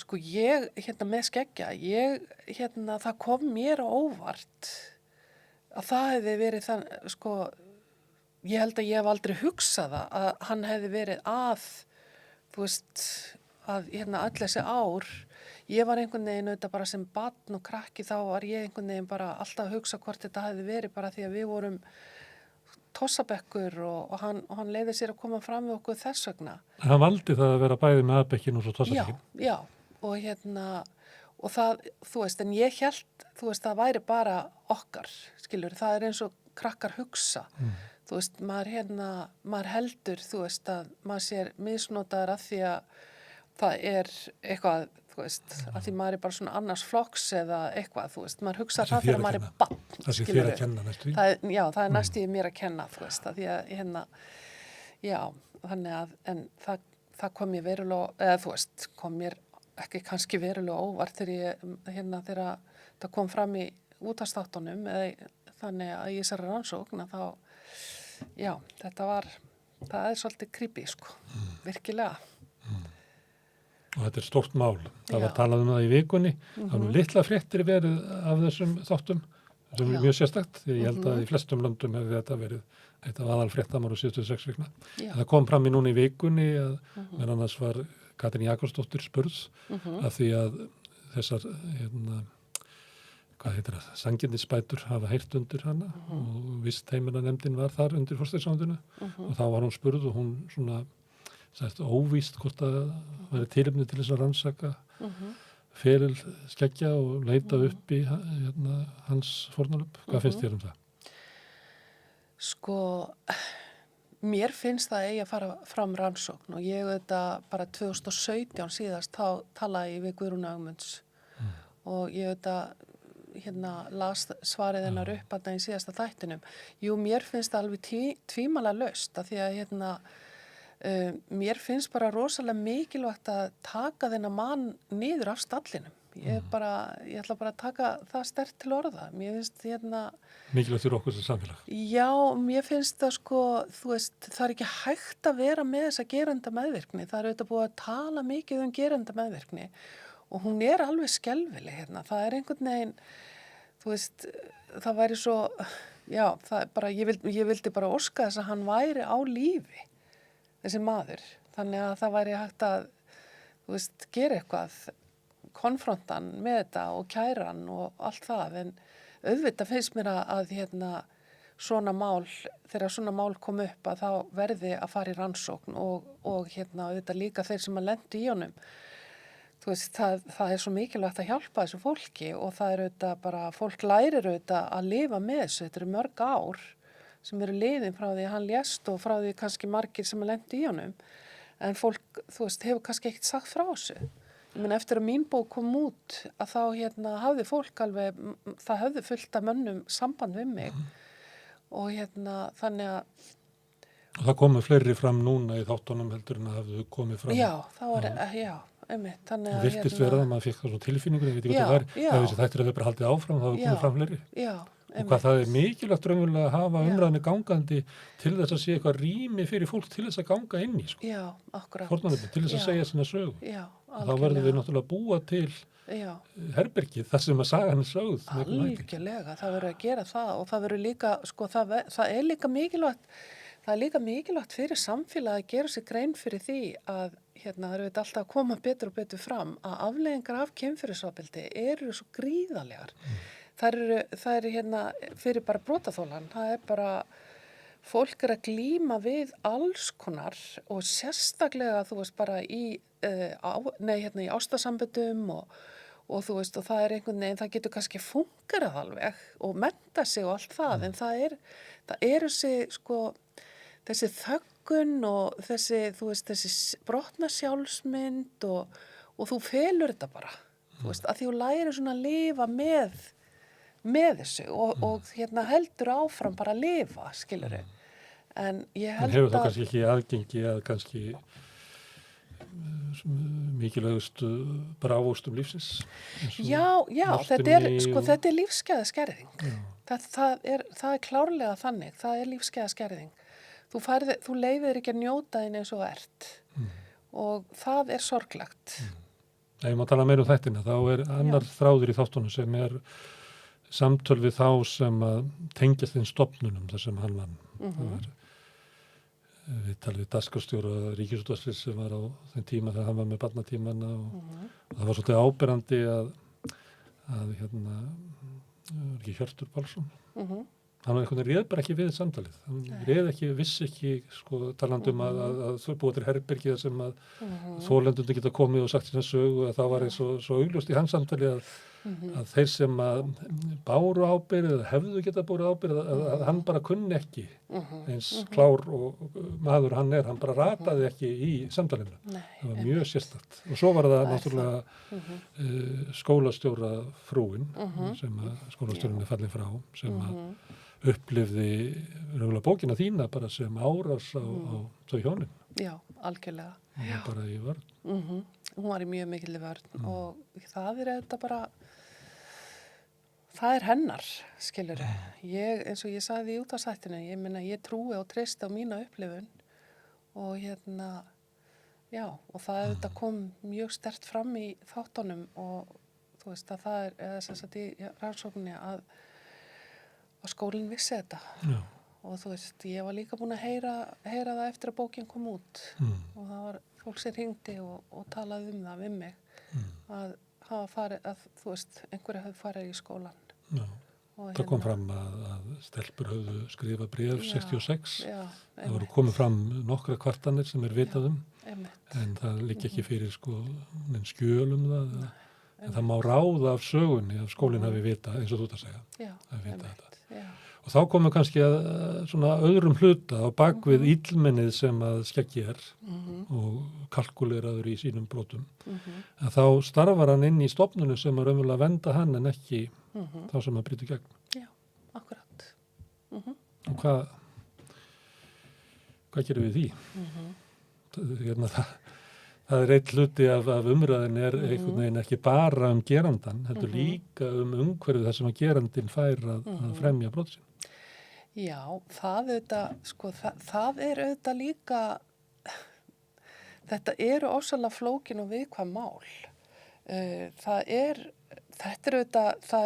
Sko, ég, með skeggja, það kom mér á óvart að það hefði verið ég held að ég hef aldrei hugsað að hann hefði verið þú veist, að öll þessi ár, ég var einhvern veginn auðvitað bara sem barn og krakki þá var ég einhvern veginn bara alltaf að hugsa hvort þetta hefði verið bara því að við vorum Tossabekkur og hann leiði sér að koma fram við okkur þess vegna. Hann valdi það að vera bæði með Aðbekkin og svo Tossabekkin? Já, og það, þú veist, en ég hélt, þú veist, það væri bara okkar, skilur, það er eins og krakkar hugsa, þú veist, maður heldur, þú veist, að maður sér misnotaður að því að það er eitthvað, þú veist, að því maður er bara svona annars flokks eða eitthvað, þú veist, maður hugsa það fyrir að maður er barn, skilur. Það sé þér að kenna næstu í? Já, það er næstu í mér að kenna, þú veist, að því að já, þannig að, en það kom mér verulega, eða þú veist, kom mér ekki kannski verulega óvart þegar það kom fram í útvarpsþáttunum eða þannig að í þessari rannsókn að þá, já, það er svolítið creepy, virkilega. Og þetta er stórt mál. Það var talað það í vikunni. Það var litla fréttir verið af þessum þáttum, sem er mjög sérstakt, því ég held að í flestum löndum hefði þetta verið eitt af aðalfréttamar og 76 vikna. Það kom fram í núna í vikunni að meðan annars var Katrín Jakobsdóttir spurð af því að þessar, hvað heitir það, sanngirnisbætur hafa heyrt undir hana og vist heimilanefndin var þar undir forsætisráðuneytinu og þá var hún spurð og hún svona sagðist óvíst hvort að væri tilefni til þess að rannsaka feril skeggja og leita upp í hans fórnarlöp. Hvað finnst þér það? Sko, mér finnst það eigi að fara fram rannsókn og ég auðvitað bara 2017 síðast þá talaði ég við Guðrúnu Ögmunds og ég auðvitað las svarið hennar upp að það í síðasta þættinum. Jú, mér finnst það alveg tvímælega laust að því að mér finnst bara rosalega mikilvægt að taka þennan mann niður af stallinum. ég ætla bara að taka það sterkt til orða. Mér finnst Mikilvægt fyrir okkur sem samfélag. Já, mér finnst það sko, þú veist, það er ekki hægt að vera með þessa gerenda meðvirkni. Það er auðvitað búið að tala mikið gerenda meðvirkni og hún er alveg skelfileg hérna. Það er einhvern veginn, þú veist, það væri svo, já, það er bara, ég vildi bara óska þess að hann væri á lífi, þessi maður. Þannig að það væri hægt að, þú veist, gera eitthvað, konfrontan með þetta og kæran og allt það, en auðvitað finnst mér að svona mál, þegar svona mál kom upp að þá verði að fara í rannsókn og auðvitað líka þeir sem að lendu í honum. Þú veist, það er svo mikilvægt að hjálpa þessu fólki og það er auðvitað bara, fólk lærir auðvitað að lifa með þessu. Þetta eru mörg ár sem eru liðin frá því að hann lést og frá því kannski margir sem að lendu í honum. En fólk, þú veist, hefur kannski ekkert sagt frá þessu. Ég meina, eftir að mín bók kom út að þá hafði fólk alveg, það höfðu fullt af mönnum samband við mig og þannig að... Og það komu fleiri fram núna í þáttunum heldur en að hafðu komið fram. Já, það var, já, einmitt. Þannig að... Það virtist verið að maður fikk það svo tilfinningur, ég veit ekki hvað það er. Það þessi þættir að þau bara haldið áfram, það hafðu komið fram fleiri. Já, og hvað það er mikilvægt raunverulega að hafa umræðinu gangandi til þess að sé eitthvað rými fyrir fólk til þess að ganga inn í. Sko. Já, akkurat. Fórnarlöfum, til þess að segja sína sögu. Já, algjörlega. Þá verðum við náttúrulega að búa til herbergið þar sem að sagan er sögð. Algjörlega, það verður að gera það og það verður líka, sko, það er líka mikilvægt fyrir samfélag að gera sér grein fyrir því að það eru alltaf að koma betur og betur fram að afleiðingar af kynferðisofbeldi eru svo gríðarlegar. Það er fyrir bara brotaþolan, það er bara, fólk er að glíma við alls konar og sérstaklega, þú veist, bara í ástasamböndum og þú veist, og það er einhvern veginn, það getur kannski fungerað alveg og mennta sig og allt það, en það er þessi þöggun og þessi brotna sjálfsmynd og þú felur þetta bara, þú veist, að því þú lærir svona að lifa með þessu og heldur áfram bara að lifa, skilurðu. En ég held að... En hefur það kannski ekki aðgengi að kannski mikilvægustu brávóstum lífsins? Já, þetta er lífsgæðaskerðing. Það er klárlega þannig, það er lífsgæðaskerðing. Þú leyfir ekki að njóta þín eins og ert og það er sorglegt. Ef maður tala meira þættina, þá er annar þráður í þáttunum sem er samtöl við þá sem að tengjast þeim stofnunum þar sem hann vann. Það var við talið dagskrárstjóra Ríkisútvarpsins sem var á þeim tíma þegar hann var með barnatímana og það var svolítið áberandi að ekki Hjörtur Pálsson hann var einhvern veginn réð bara ekki við samtalið hann réð ekki, vissi ekki sko, talandum að þau búið til herbergi þar sem að þolendunni geta komið og sagt sína sögu að það var eins og svo augljóst í hans samtali að þeir sem að báru ábyrgð eða hefðu geta búið ábyrgð að hann bara kunni ekki eins klár og maður hann er, hann bara rataði ekki í samtalinu. Það var mjög sérstakt. Og svo var það náttúrulega skólastjóra frúin sem að skólastjórinn er fallin frá sem að upplifði raunverulega bókina þína bara sem árás á þau hjónin. Já, algjörlega. Hún var bara í vörn. Hún var í mjög mikilli vörn og það er þetta bara það er hennar, skilur eins og ég sagði í útvarpsþættinum, ég meina ég trúi og treysti á mína upplifun og og það þetta kom mjög sterkt fram í þáttunum og þú veist að það er sem sagt í rannsókninni að skólinn vissi þetta og þú veist, ég var líka búin að heyra það eftir að bókin kom út og það var fólk sem hringdi og talaði það við mig að hafa farið, að þú veist, einhverju hafði farið í skólan. Já, það kom fram að stelpur höfðu skrifað bréf 66, það voru komið fram nokkra kvartanir sem vitað en það liggja ekki fyrir sko skjölum það, en það má ráða af sögunni að skólinn hafi vitað, eins og þú ert að segja, að vita þetta. Og þá komum kannski að svona öðrum hluta á bakvið illmennið sem að skeggi og kalkuleraður í sínum brotum. Að þá starfar hann inn í stofnunu sem að raunverulega venda hann en ekki þá sem að brýtu gegn. Já, akkurat. Og hvað gerum við því? það er eitt hluti af umræðin einhvern veginn ekki bara gerandan, heldur líka umhverfið þar sem að gerandin fær að fremja brot sín. Já, það er auðvitað líka, þetta eru ofsalega flókin og viðkvæm mál. Það er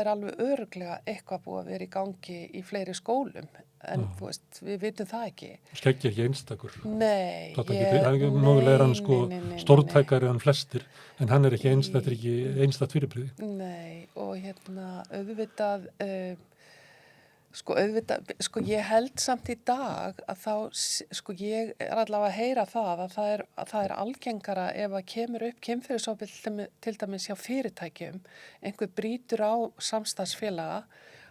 alveg örugglega eitthvað búið að vera í gangi í fleiri skólum, en þú veist, við vitum það ekki. Skeggja ekki einstakur. Nei. Mögulega er hann stórtækari en flestir, en hann er ekki einstakt fyrirbrigði. Nei, og auðvitað, ég held samt í dag að þá, ég er allavega að heyra það að það er algengara ef að kemur upp kynferðisofbeldi til dæmis hjá fyrirtækjum, einhver brýtur á samstarfsfélaga,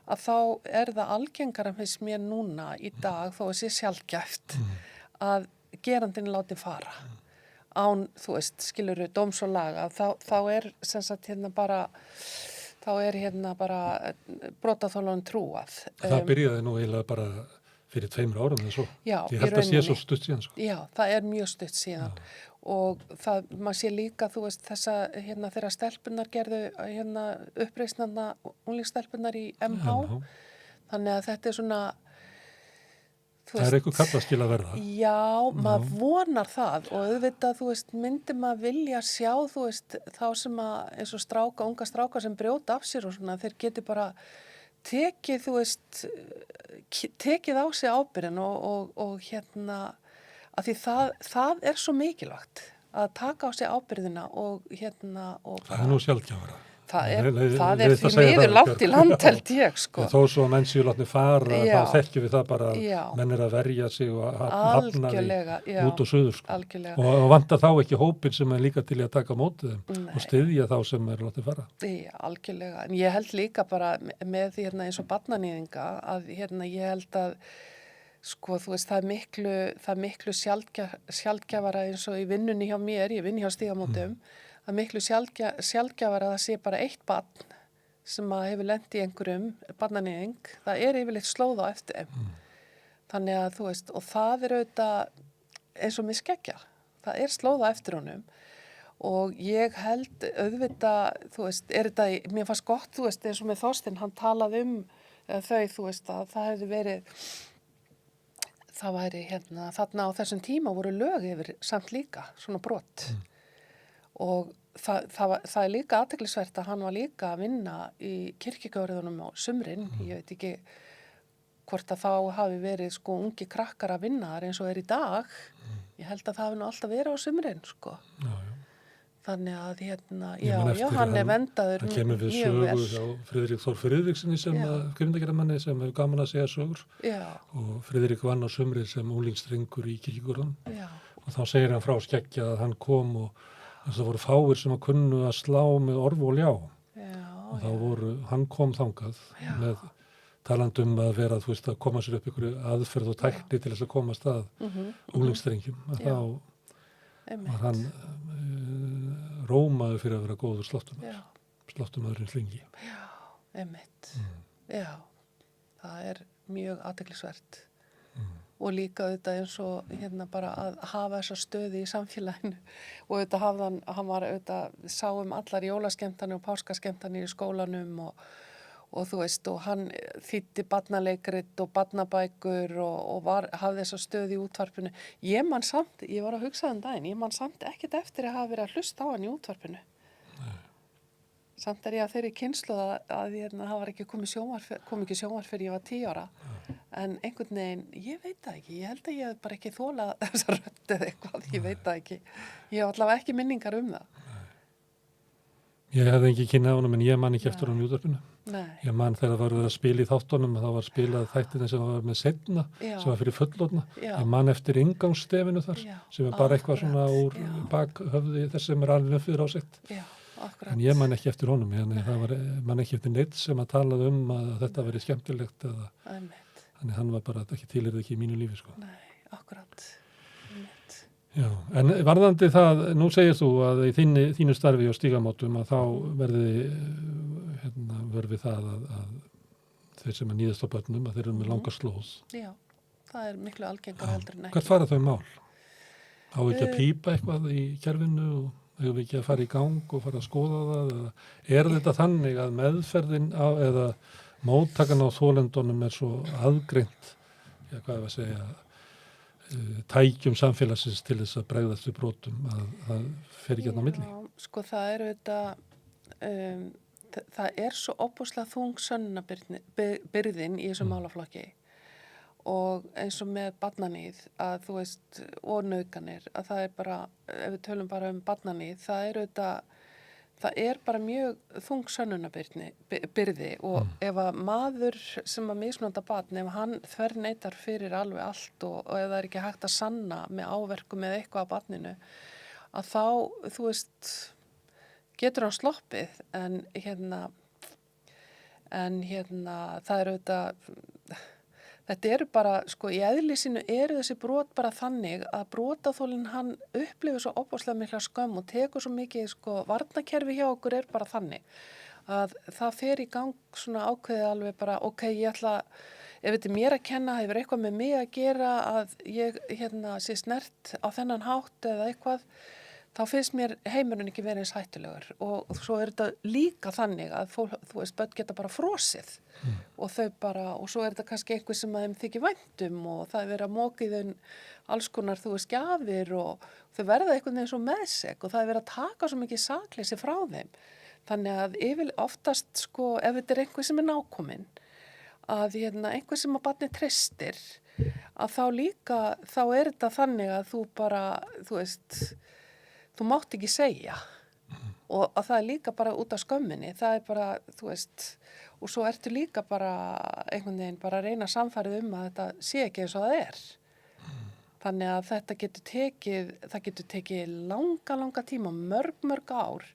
að þá er það algengara finnst mér núna í dag, þó að sé sjaldgæft, að gerandinn láti fara. Án, þú veist, skilurðu dóms og laga, þá er sem sagt bara brotaþolanum trúað. Það byrjaði nú eiginlega bara fyrir 2 árum eða svo. Já, ég held að sé svo stutt síðan. Sko. Já, það er mjög stutt síðan. Já. Og maður sé líka, þú veist, þeirra stelpunar gerðu uppreisnarna unglingsstelpunar í MH. Þannig að þetta er svona, það er eitthvað kallaskil að verða. Já, maður vonar það og auðvitað, þú veist, myndi maður vilja sjá, þú veist, þá sem að eins og unga strákar sem brjóta af sér og svona, þeir geti bara tekið, þú veist, tekið á sig ábyrgðin og að því það er svo mikilvægt að taka á sig ábyrgðina og það er nú sjaldgæfara. Það er því miður langt í land, held ég, sko. Þó svo að menn séu látni fara, þá þekkjum við það bara að menn er að verja sig og hafna því út og suður, sko. Og vantar þá ekki hópin sem er líka til að taka mótið þeim og styðja þá sem er látni fara. Já, algjörlega. En ég held líka bara með eins og barnaníðinga að ég held að sko, þú veist, það er miklu sjaldgæfara eins og í vinnunni hjá mér, ég vinn hjá Stígamótum, að miklu sjaldgæfara að það sé bara eitt barn sem að hefur lent í einhverjum barnaníðing, það er yfirleitt slóð á eftir þeim. Þannig að þú veist, og það er auðvitað eins og með skeggja, það er slóð á eftir honum og ég held auðvitað, þú veist, mér fannst gott, þú veist, eins og með Þorsteinn, hann talaði þau, þú veist, að það hefði verið, það væri þarna á þessum tíma voru lög yfir samt líka, svona brot. Og það er líka athyglisvert að hann var líka að vinna í kirkjugjörðunum á sumrin, ég veit ekki hvort að þá hafi verið sko ungi krakkar að vinna þar eins og í dag, ég held að það hafi nú alltaf verið á sumrin, sko. Já. Þannig að hann er vendaður mjög vel. Hann kemur við sögu hjá Friðrik Þór Friðrikssoni sem kvikmyndagerðarmanni sem hefur gaman að segja sögur. Já. Og Friðrik vann á sumri sem unglingsdrengur í kirkjugjörðunum. Já. Og þá segir hann frá skeggja að hann kom og það voru fáir sem að kunnu að slá með orð og ljá. Já, og þá hann kom þangað með talandum að vera, þú veist, að koma sér upp ykkur aðferð og tækni til þess að komast að unglingsdrengjum. Að var hann rómaður fyrir að vera góður sláttumaðurinn slingi. Já, einmitt. Já, það er mjög athyglisvert. Og líka auðvitað eins og bara að hafa þessa stöði í samfélaginu og auðvitað hann var auðvitað sáum allar jólaskemmtanir og páskaskemmtanir í skólanum og þú veist og hann þýddi barnaleikrit og barnabækur og hafði þessa stöði í útvarpinu. Ég var að hugsa daginn, ég man samt ekkert eftir að hafa verið að hlusta á hann í útvarpinu. Nei. Samt er ég að þeirri kynslu að það var ekki kom ekki sjónvarp fyrir ég var 10 ára. En einhvern veginn, ég veit það ekki, ég held að ég hef bara ekki þolað þessa rödd eða eitthvað, ég veit það ekki. Ég hef allavega ekki minningar það. Ég hefði ekki kynnað honum en ég man ekki eftir honum í útvarpinu. Nei. Ég man þegar það var að spila í þáttunum, þá var spilað þættina sem var með seinna, sem var fyrir fullorðna. Ég man eftir inngangsstefinu þar, sem er bara eitthvað svona úr bakhöfði þess sem er alveg fyrir ásikt. Já. Akkurat. En ég man ekki eftir honum, man ekki eftir neitt sem að talað að þetta verið skemmtilegt eða þannig hann var bara ekki tilirði ekki í mínu lífi sko. Nei, akkurat. Já, en varðandi það, nú segir þú að í þínu starfi og Stígamótum að þá verði það að þeir sem að níðast á börnum að þeir eru með langa slóð. Já, það er miklu algengar heldur en ekki. Hvert fara þau mál? Á ekki að pípa eitthvað í kerfinu og hefur ekki að fara í gang og fara að skoða það? Eða þetta þannig að meðferðin eða móttakan á þolendunum svo aðgreint, hvað er að segja, tækjum samfélagsins til þess að bregðast við brotum að það fer ekki hérna á milli? Já, sko það er það er svo óbúslega þung sönnunarbyrðin í þessum málaflokki og eins og með barnaníð að þú veist og nauðganir að það er bara, ef við tölum bara barnaníð, það er bara mjög þung sönnunarbyrði og ef að maður sem að misnota barn, ef hann þverneitar fyrir alveg allt og ef það er ekki hægt að sanna með áverkum eða eitthvað á barninu að þá, þú veist, getur hann sloppið en það er þetta eru bara, sko, í eðli sínu eru þessi brot bara þannig að brotaþolinn hann upplifir svo óbúslega mikla skömm og tekur svo mikið, sko, varnarkerfi hjá okkur er bara þannig að það fer í gang svona ákveðið alveg bara, ok, ég ætla, ef þetta er mér að kenna, hefur eitthvað með mig að gera að ég, sé snert á þennan hátt eða eitthvað, þá finnst mér heimurinn ekki verið eins hættulegur og svo er þetta líka þannig að fólk, þú veist, börn geta bara frosið og þau bara, og svo er þetta kannski einhver sem að þeim þykir væntum og það er verið að móka í þeim alls konar, þú veist, gjafir og þau verða einhvern veginn svo meðsek og það er verið að taka svo mikið sakleysi frá þeim. Þannig að oftast, sko, ef þetta er einhver sem er nákominn, að einhver sem að barnið treystir, að þá er þetta þannig að þú bara, þú veist, þú mátt ekki segja og að það er líka bara út af skömminni, það er bara, þú veist, og svo ertu líka bara einhvern veginn bara að reyna samfærið að þetta sé ekki eins og það er. Þannig að þetta getur tekið langa tíma, mörg ár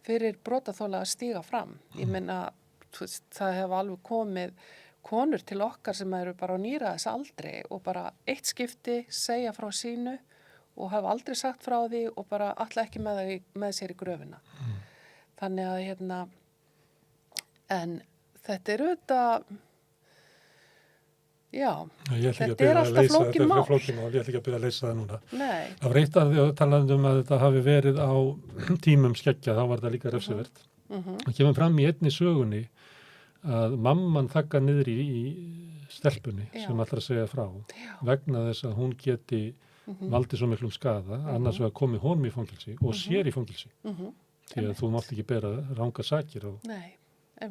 fyrir brotaþola að stíga fram. Ég meina, þú veist, það hefur alveg komið konur til okkar sem eru bara á níræðis aldri og bara eitt skipti segja frá sínu og hafa aldrei sagt frá því og bara ætla ekki með sér í gröfina. Þannig að en þetta er auðvitað, já, þetta er alltaf flókin mál. Ég ætla ekki að byrja að leysa það núna. Nei. Það var eitt af því að talað að þetta hafi verið á tímum skeggja, þá var það líka refsivert. Það kemur fram í einni sögunni að mamman þagga niður í stelpunni sem ætlar að segja frá vegna þess að hún geti valdi svo miklum skaða, annars vegar komið honum í fangilsi og sér í fangilsi. Því að þú mátt ekki bera rangar sakir á. Nei,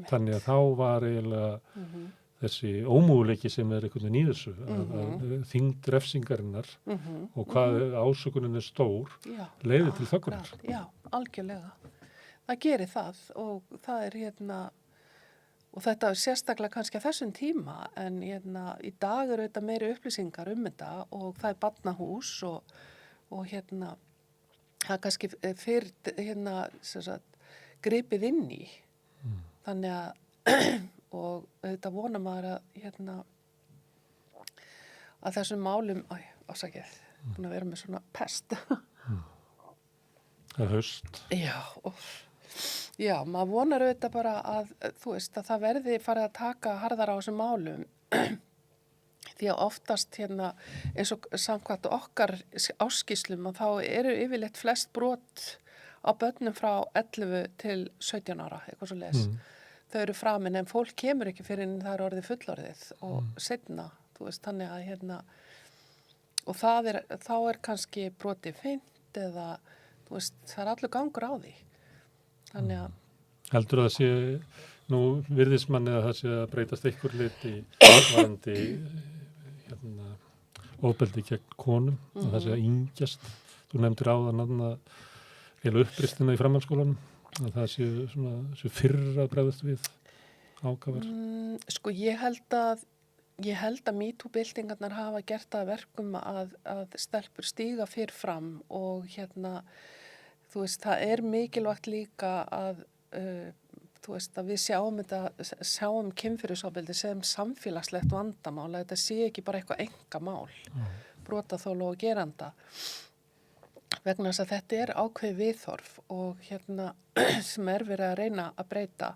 þannig að þá var eiginlega þessi ómöguleiki sem er einhvern veginn í þessu, að þyngd refsingarinnar og hvað ásökunin er stór, leiðir til þöggunar. Já, algjörlega. Það gerir það og það er og þetta er sérstaklega kannski á þessum tíma en í dag eru þetta meiri upplýsingar þetta og það er barnahús og það er kannski fyrr gripið inn í. Þannig að og þetta vonar maður að þessum málum, ásakið, búin að vera með svona pest. Það er haust. Já, maður vonar auðvitað bara að, þú veist, að það verði farið að taka harðar á þessum málum því að oftast eins og samkvæmt okkar áskýrslum að þá eru yfirleitt flest brot á börnum frá 11 til 17 ára, eitthvað svo les. Þau eru framin en fólk kemur ekki fyrir en það er orðið fullorðið og seinna, þú veist, þannig að og þá er kannski brotið feint eða, þú veist, það er allur gangur á því. Þannig að heldur að það sé nú virðismanni að það sé að breytast einhver liti varandi ofbeldi gegn konum að það sé að yngjast. Þú nefndir áðan að uppristina í framhaldsskólanum að það sé fyrr að bregðast við ákafar. Sko ég held að MeToo-byltingarnar hafa gert það verkum að stelpur stíga fyrr fram og þú veist, það er mikilvægt líka að, þú veist, að við sjáum kynferðisofbeldi sem samfélagslegt vandamál, að þetta sé ekki bara eitthvað engamál, brotaþola og geranda, vegna þess að þetta er ákveðið viðhorf og sem er verið að reyna að breyta.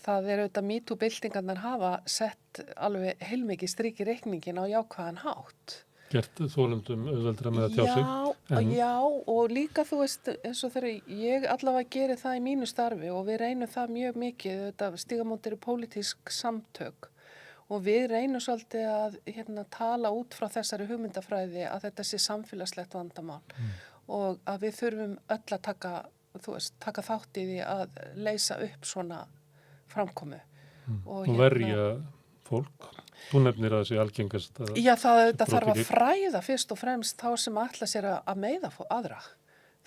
Það er auðvitað MeToo-byltingarnar hafa sett alveg heilmikið strik í reikningin á jákvæðan hátt. gert þólundum auðveldra með að tjá sig. Já, og líka þú veist, eins og þegar ég allavega geri það í mínu starfi og við reynum það mjög mikið, þetta Stígamót eru pólitísk samtök og við reynum svolítið að tala út frá þessari hugmyndafræði að þetta sé samfélagslegt vandamál og að við þurfum öll að taka þátt í því að leysa upp svona framkomu. Og verja fólk. Þú nefnir að það sé algengast að... Já, það þarf að fræða fyrst og fremst þá sem ætla sér að meiða aðra.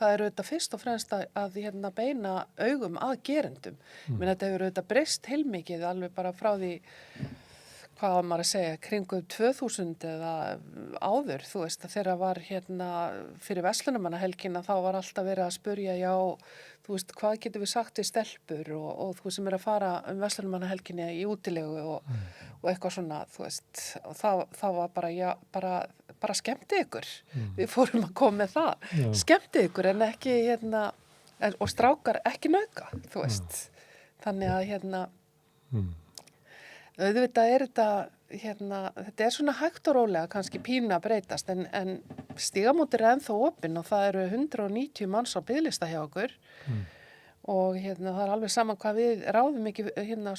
Það eru þetta fyrst og fremst að beina augum að gerendum. Men þetta hefur þetta breyst heilmikið alveg bara frá því, hvað var maður að segja, kringum 2000 eða áður, þú veist, þegar var fyrir verslunarmannahelgina þá var alltaf verið að spurja, já, þú veist, hvað getum við sagt við stelpur og þú sem er að fara verslunarmannahelginni í útilegu og eitthvað svona, þú veist, og það var bara, já, bara skemmti ykkur. Við fórum að koma með það. Já. Skemmti ykkur en ekki, og strákar ekki nauðga, þú veist. Þannig að, auðvitað er þetta svona hægt og rólega kannski pínu að breytast en Stígamót er ennþá opinn og það eru 190 manns á biðlista hjá okkur og það er alveg saman hvað við ráðum ekki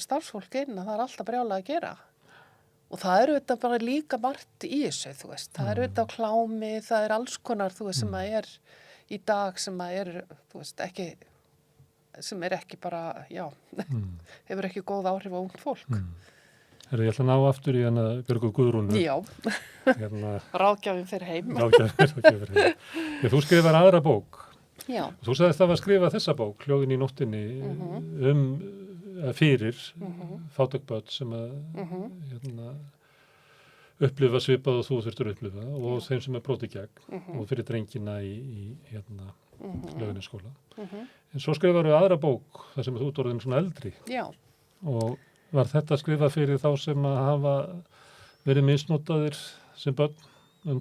starfsfólk inn að það er alltaf brjálað að gera. Og það eru þetta bara líka margt í þessu, þú veist. Það eru þetta á klámi, það er alls konar, þú veist, sem að er í dag sem að er, þú veist, sem er ekki bara, já, hefur ekki góð áhrif á ungt fólk. Ég ætla að ná aftur í Björgu Guðrúnu. Já, ráðgjafinn fyrir heim. Ráðgjafinn fyrir heim. Þú skrifar aðra bók. Já. Þú sagðist að skrifa þessa bók, Hljóðin í nóttinni, fyrir fátæk börn sem að upplifa svipað og þú þurftur upplifa og þeim sem er brotið gegn og fyrir drengina í Laugarnesskóla. En svo skrifaru aðra bók þar sem þú ert orðin svona eldri. Já. Og var þetta skrifað fyrir þá sem að hafa verið misnotaðir sem börn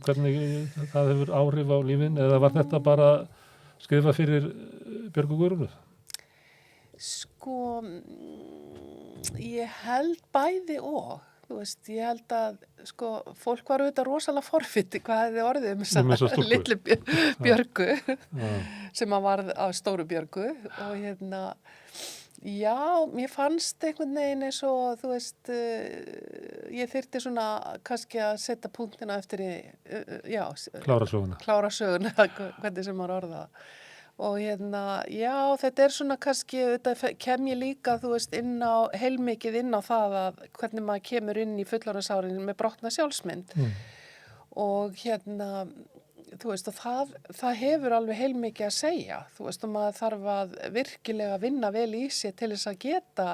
hvernig það hefur áhrif á lífin eða var þetta bara skrifað fyrir Björgu Guðrúnu? Sko, ég held bæði og, þú veist, ég held að, sko, fólk var auðvitað rosalega forfyti hvað hefði orðið þessa litlu Björgu sem að varð af stóru Björgu og já, mér fannst einhvern veginn eins og, þú veist, ég þyrfti svona kannski að setja punktina eftir Klára söguna, hvernig sem maður orða það. Og já, þetta er svona kannski, þetta kem ég líka, þú veist, heilmikið inn á það að hvernig maður kemur inn í fullorðinsárin með brotna sjálfsmynd. Og þú veist, og það hefur alveg heilmikið að segja, þú veist, og maður þarf að virkilega vinna vel í sig til þess að geta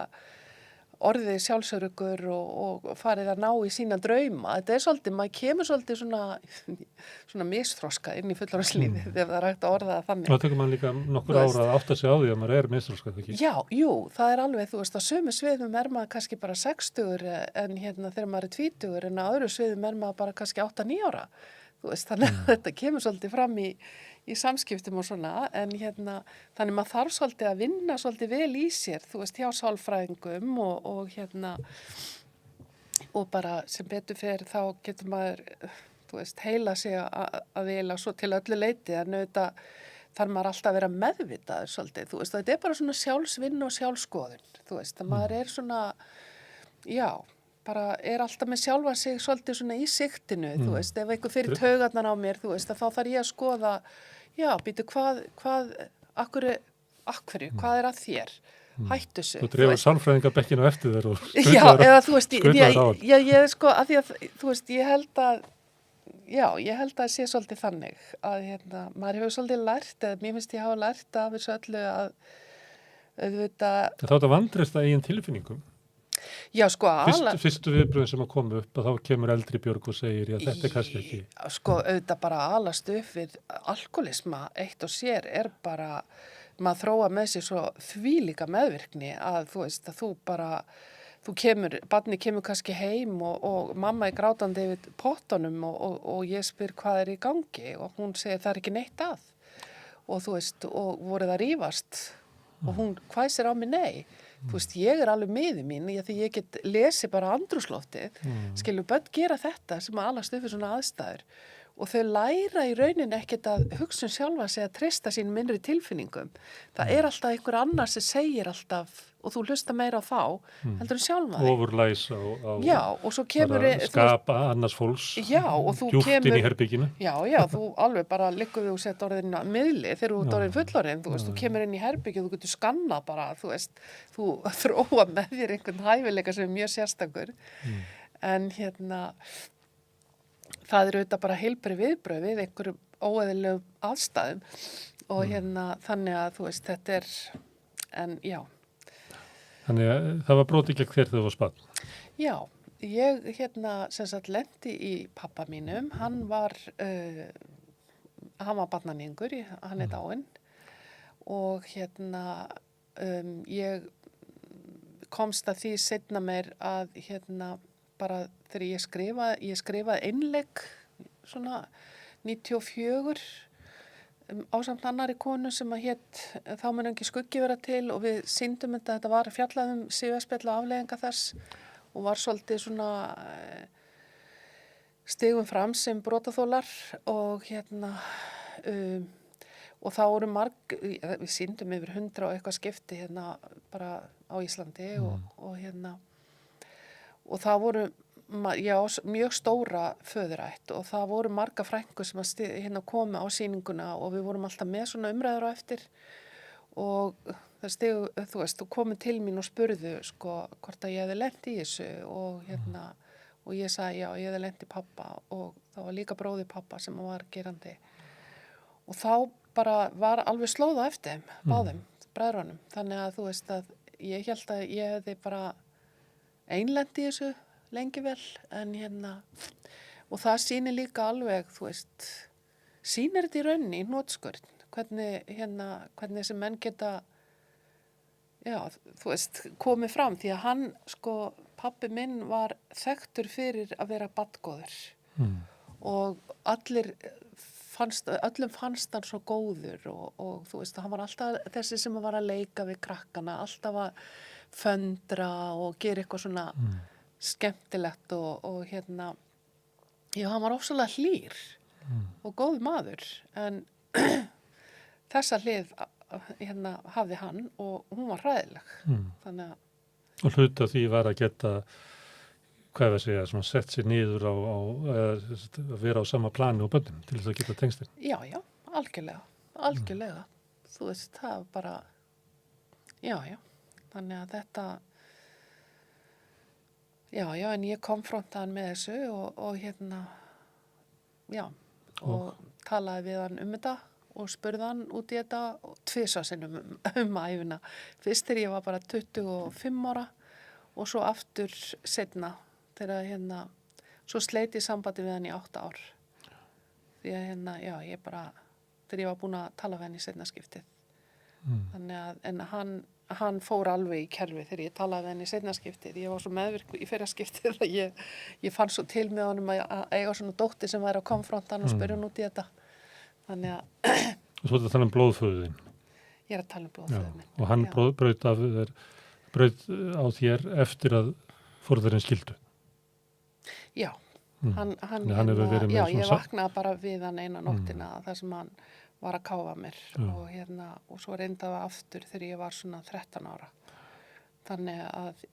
orðið sjálfsöruggur og farið að ná í sína drauma. Þetta er svolítið, maður kemur svolítið svona misþroska inn í fullorðinslífið ef það er hægt að orða það þannig. Það tekur maður líka nokkur ára að átta sig á því að maður er misþroska, ekki? Já, jú, það er alveg, þú veist, á sömu sviðum er maður kannski bara 60 en þegar maður er 20 en á öðru sviðum er maður bara kannski 8-9 ára. Þú veist, þannig að þetta kemur svolítið fram í samskiptum og svona, en þannig maður þarf svolítið að vinna svolítið vel í sér, þú veist, hjá sálfræðingum og bara sem betur fer þá getur maður, þú veist, heila sig að vila svo til öllu leiti, en auðvitað þarf maður alltaf að vera meðvitaður svolítið, þú veist, þetta er bara svona sjálfsvinn og sjálfskoðun, þú veist, að maður er svona, já, bara er alltaf með sjálfa sig svolítið svona í sigtinu, þú veist, ef einhver fyrir taugarnar á mér, þú veist, að þá þarf ég að skoða, já, býtu, akkurju, hvað er að þér? Hættu sig. Þú drefur sálfræðingabekkinu eftir þér og já, eða þú veist, ég sko, að því að, þú veist, ég held að sé svolítið þannig að, maður hefur svolítið lært, eða mér finnst ég hafa lært af þessu öllu að auðvitað... Þá þetta vandrist að eigin tilfinningum. Já, sko, fyrstu viðbröðin sem að koma upp að þá kemur eldri Björg og segir, já, þetta er kannski ekki. Sko, auðvitað bara alast upp við alkoholisma eitt og sér er bara, maður þróa með sér svo þvílíka meðvirkni að þú veist að barnið kemur kannski heim og mamma er grátandi yfir pottunum og ég spyr hvað er í gangi og hún segir það er ekki neitt að og þú veist, og voru það rífast og hún hvæsir á mig nei. Þú veist, ég er alveg miður mín því ég get lesið bara andrúmsloftið. Skilur, börn gera þetta sem að alast upp við svona aðstæður og þau læra í rauninni ekkert að hugsa sjálfa sig að treysta sín minnri tilfinningum. Það er alltaf einhver annar sem segir alltaf og þú hlusta meira á þá heldur en sjálfa þig. Ofurlæs á Já, og svo kemur bara skapa annars fólks já, og þú djúpt inn kemur í herbygginu. Já, þú alveg bara liggur við og sett orðin að miðli þegar þú ert orðin fullorðin, þú kemur inn í herbyggju og þú getur skannað bara, þú þróa með þér einhvern hæfileika sem er mjög sérstakur. En það er auðvitað bara heilbrigð viðbrögð við einhverjum óeðlilegum aðstæðum og þannig að þetta er, en já. Þannig að það var brotið gegn þér þegar þú var barn. Já, ég sem sagt lenti í pappa mínum, hann var barnaníðingur, hann er dáinn og ég komst að því seinna meir að bara þegar ég skrifaði einleik svona 94 ásamt annarri konu sem að þá mun ekki skuggi vera til og við sýndum þetta var fjallað síðaspjall og afleiðinga þess og var svolítið svona stigum fram sem brotaþolar og og þá voru við sýndum yfir 100 og eitthvað skipti bara á Íslandi og það voru mjög stóra föðurætt og það voru marga frænkur sem að komu á sýninguna og við vorum alltaf með svona umræður á eftir og það stigu, þú komu til mín og spurðu hvort að ég hefði lent í þessu og og ég sagði já, ég hefði lent í pappa og það var líka bróðir pappa sem var gerandi og þá bara var alveg slóð á eftir þeim, báðum, bræðrunum þannig að að ég hélt að ég hefði bara einlent í þessu lengi vel, en og það sýnir líka alveg, sýnir þetta í rauninni í hnotskurn, hvernig þessi menn geta, já, komið fram, því að hann, pabbi minn var þekktur fyrir að vera badgóður og öllum fannst hann svo góður og hann var alltaf þessi sem var að leika við krakkana, alltaf að föndra og gera eitthvað svona skemmtilegt og já, hann var ofsalega hlýr og góð maður en þessa hlið hafði hann og hún var hræðileg þannig að og hluti af því var að geta hvað við segja, svona sett sér niður að vera á sama plani og börnum til þess að geta tengstir. Já, algjörlega það var bara já, þannig að þetta Já, en ég konfrontaði hann með þessu og já, og talaði við hann þetta og spurði hann út í þetta og tvisvar sinnum æfina. Fyrst þegar ég var bara 25 ára og svo aftur seinna þegar svo sleit ég sambandi við hann í 8 ár. Því að já, þegar ég var búin að tala við hann í seinna skiptið. Þannig að, en hann fór alveg í kerfi þegar ég talaði við henni í seinna skiptið. Ég var svo meðvirk í fyrra skiptið að ég fann svo til með honum að eiga svona dóttir sem væri að konfronta hann og spyrja hann út í þetta. Þannig að... Og svo er þetta að tala blóðföðuðinn. Ég er að tala blóðföðuðinn. Já, og hann braut á þér eftir að forðarinn skildu. Já. Hann já, ég vaknaði bara við hann eina nóttina þar sem hann var að káfa mér og svo reyndaði það aftur þegar ég var svona 13 ára. Þannig að